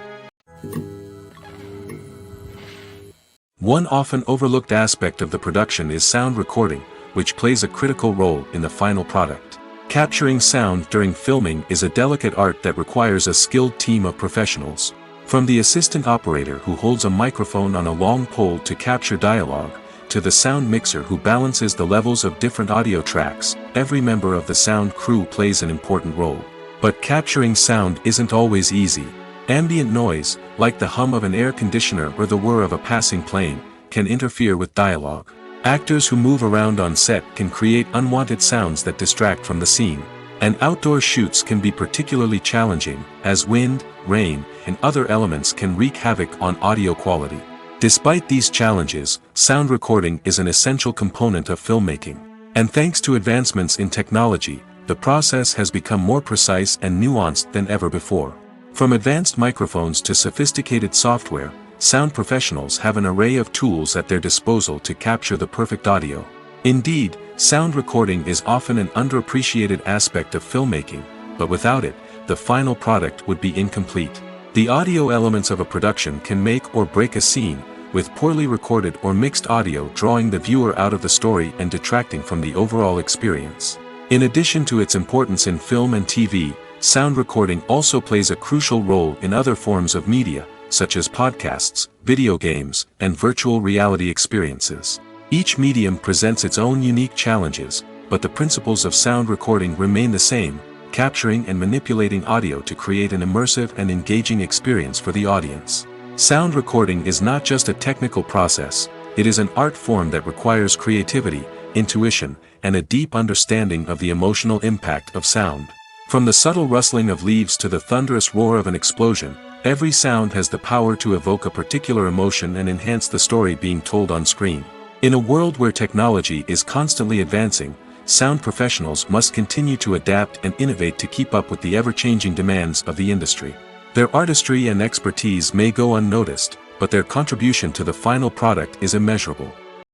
One often overlooked aspect of the production is sound recording, which plays a critical role in the final product. Capturing sound during filming is a delicate art that requires a skilled team of professionals. From the assistant operator who holds a microphone on a long pole to capture dialogue, to the sound mixer who balances the levels of different audio tracks, every member of the sound crew plays an important role. But capturing sound isn't always easy. Ambient noise, like the hum of an air conditioner or the whir of a passing plane, can interfere with dialogue. Actors who move around on set can create unwanted sounds that distract from the scene. And outdoor shoots can be particularly challenging, as wind, rain, and other elements can wreak havoc on audio quality. Despite these challenges, sound recording is an essential component of filmmaking. And thanks to advancements in technology, the process has become more precise and nuanced than ever before. From advanced microphones to sophisticated software, sound professionals have an array of tools at their disposal to capture the perfect audio. Indeed, sound recording is often an underappreciated aspect of filmmaking, but without it, the final product would be incomplete. The audio elements of a production can make or break a scene, with poorly recorded or mixed audio drawing the viewer out of the story and detracting from the overall experience. In addition to its importance in film and TV, sound recording also plays a crucial role in other forms of media, such as podcasts, video games, and virtual reality experiences. Each medium presents its own unique challenges, but the principles of sound recording remain the same, capturing and manipulating audio to create an immersive and engaging experience for the audience. Sound recording is not just a technical process, it is an art form that requires creativity, intuition, and a deep understanding of the emotional impact of sound. From the subtle rustling of leaves to the thunderous roar of an explosion, every sound has the power to evoke a particular emotion and enhance the story being told on screen. In a world where technology is constantly advancing, sound professionals must continue to adapt and innovate to keep up with the ever-changing demands of the industry. Their artistry and expertise may go unnoticed, but their contribution to the final product is immeasurable.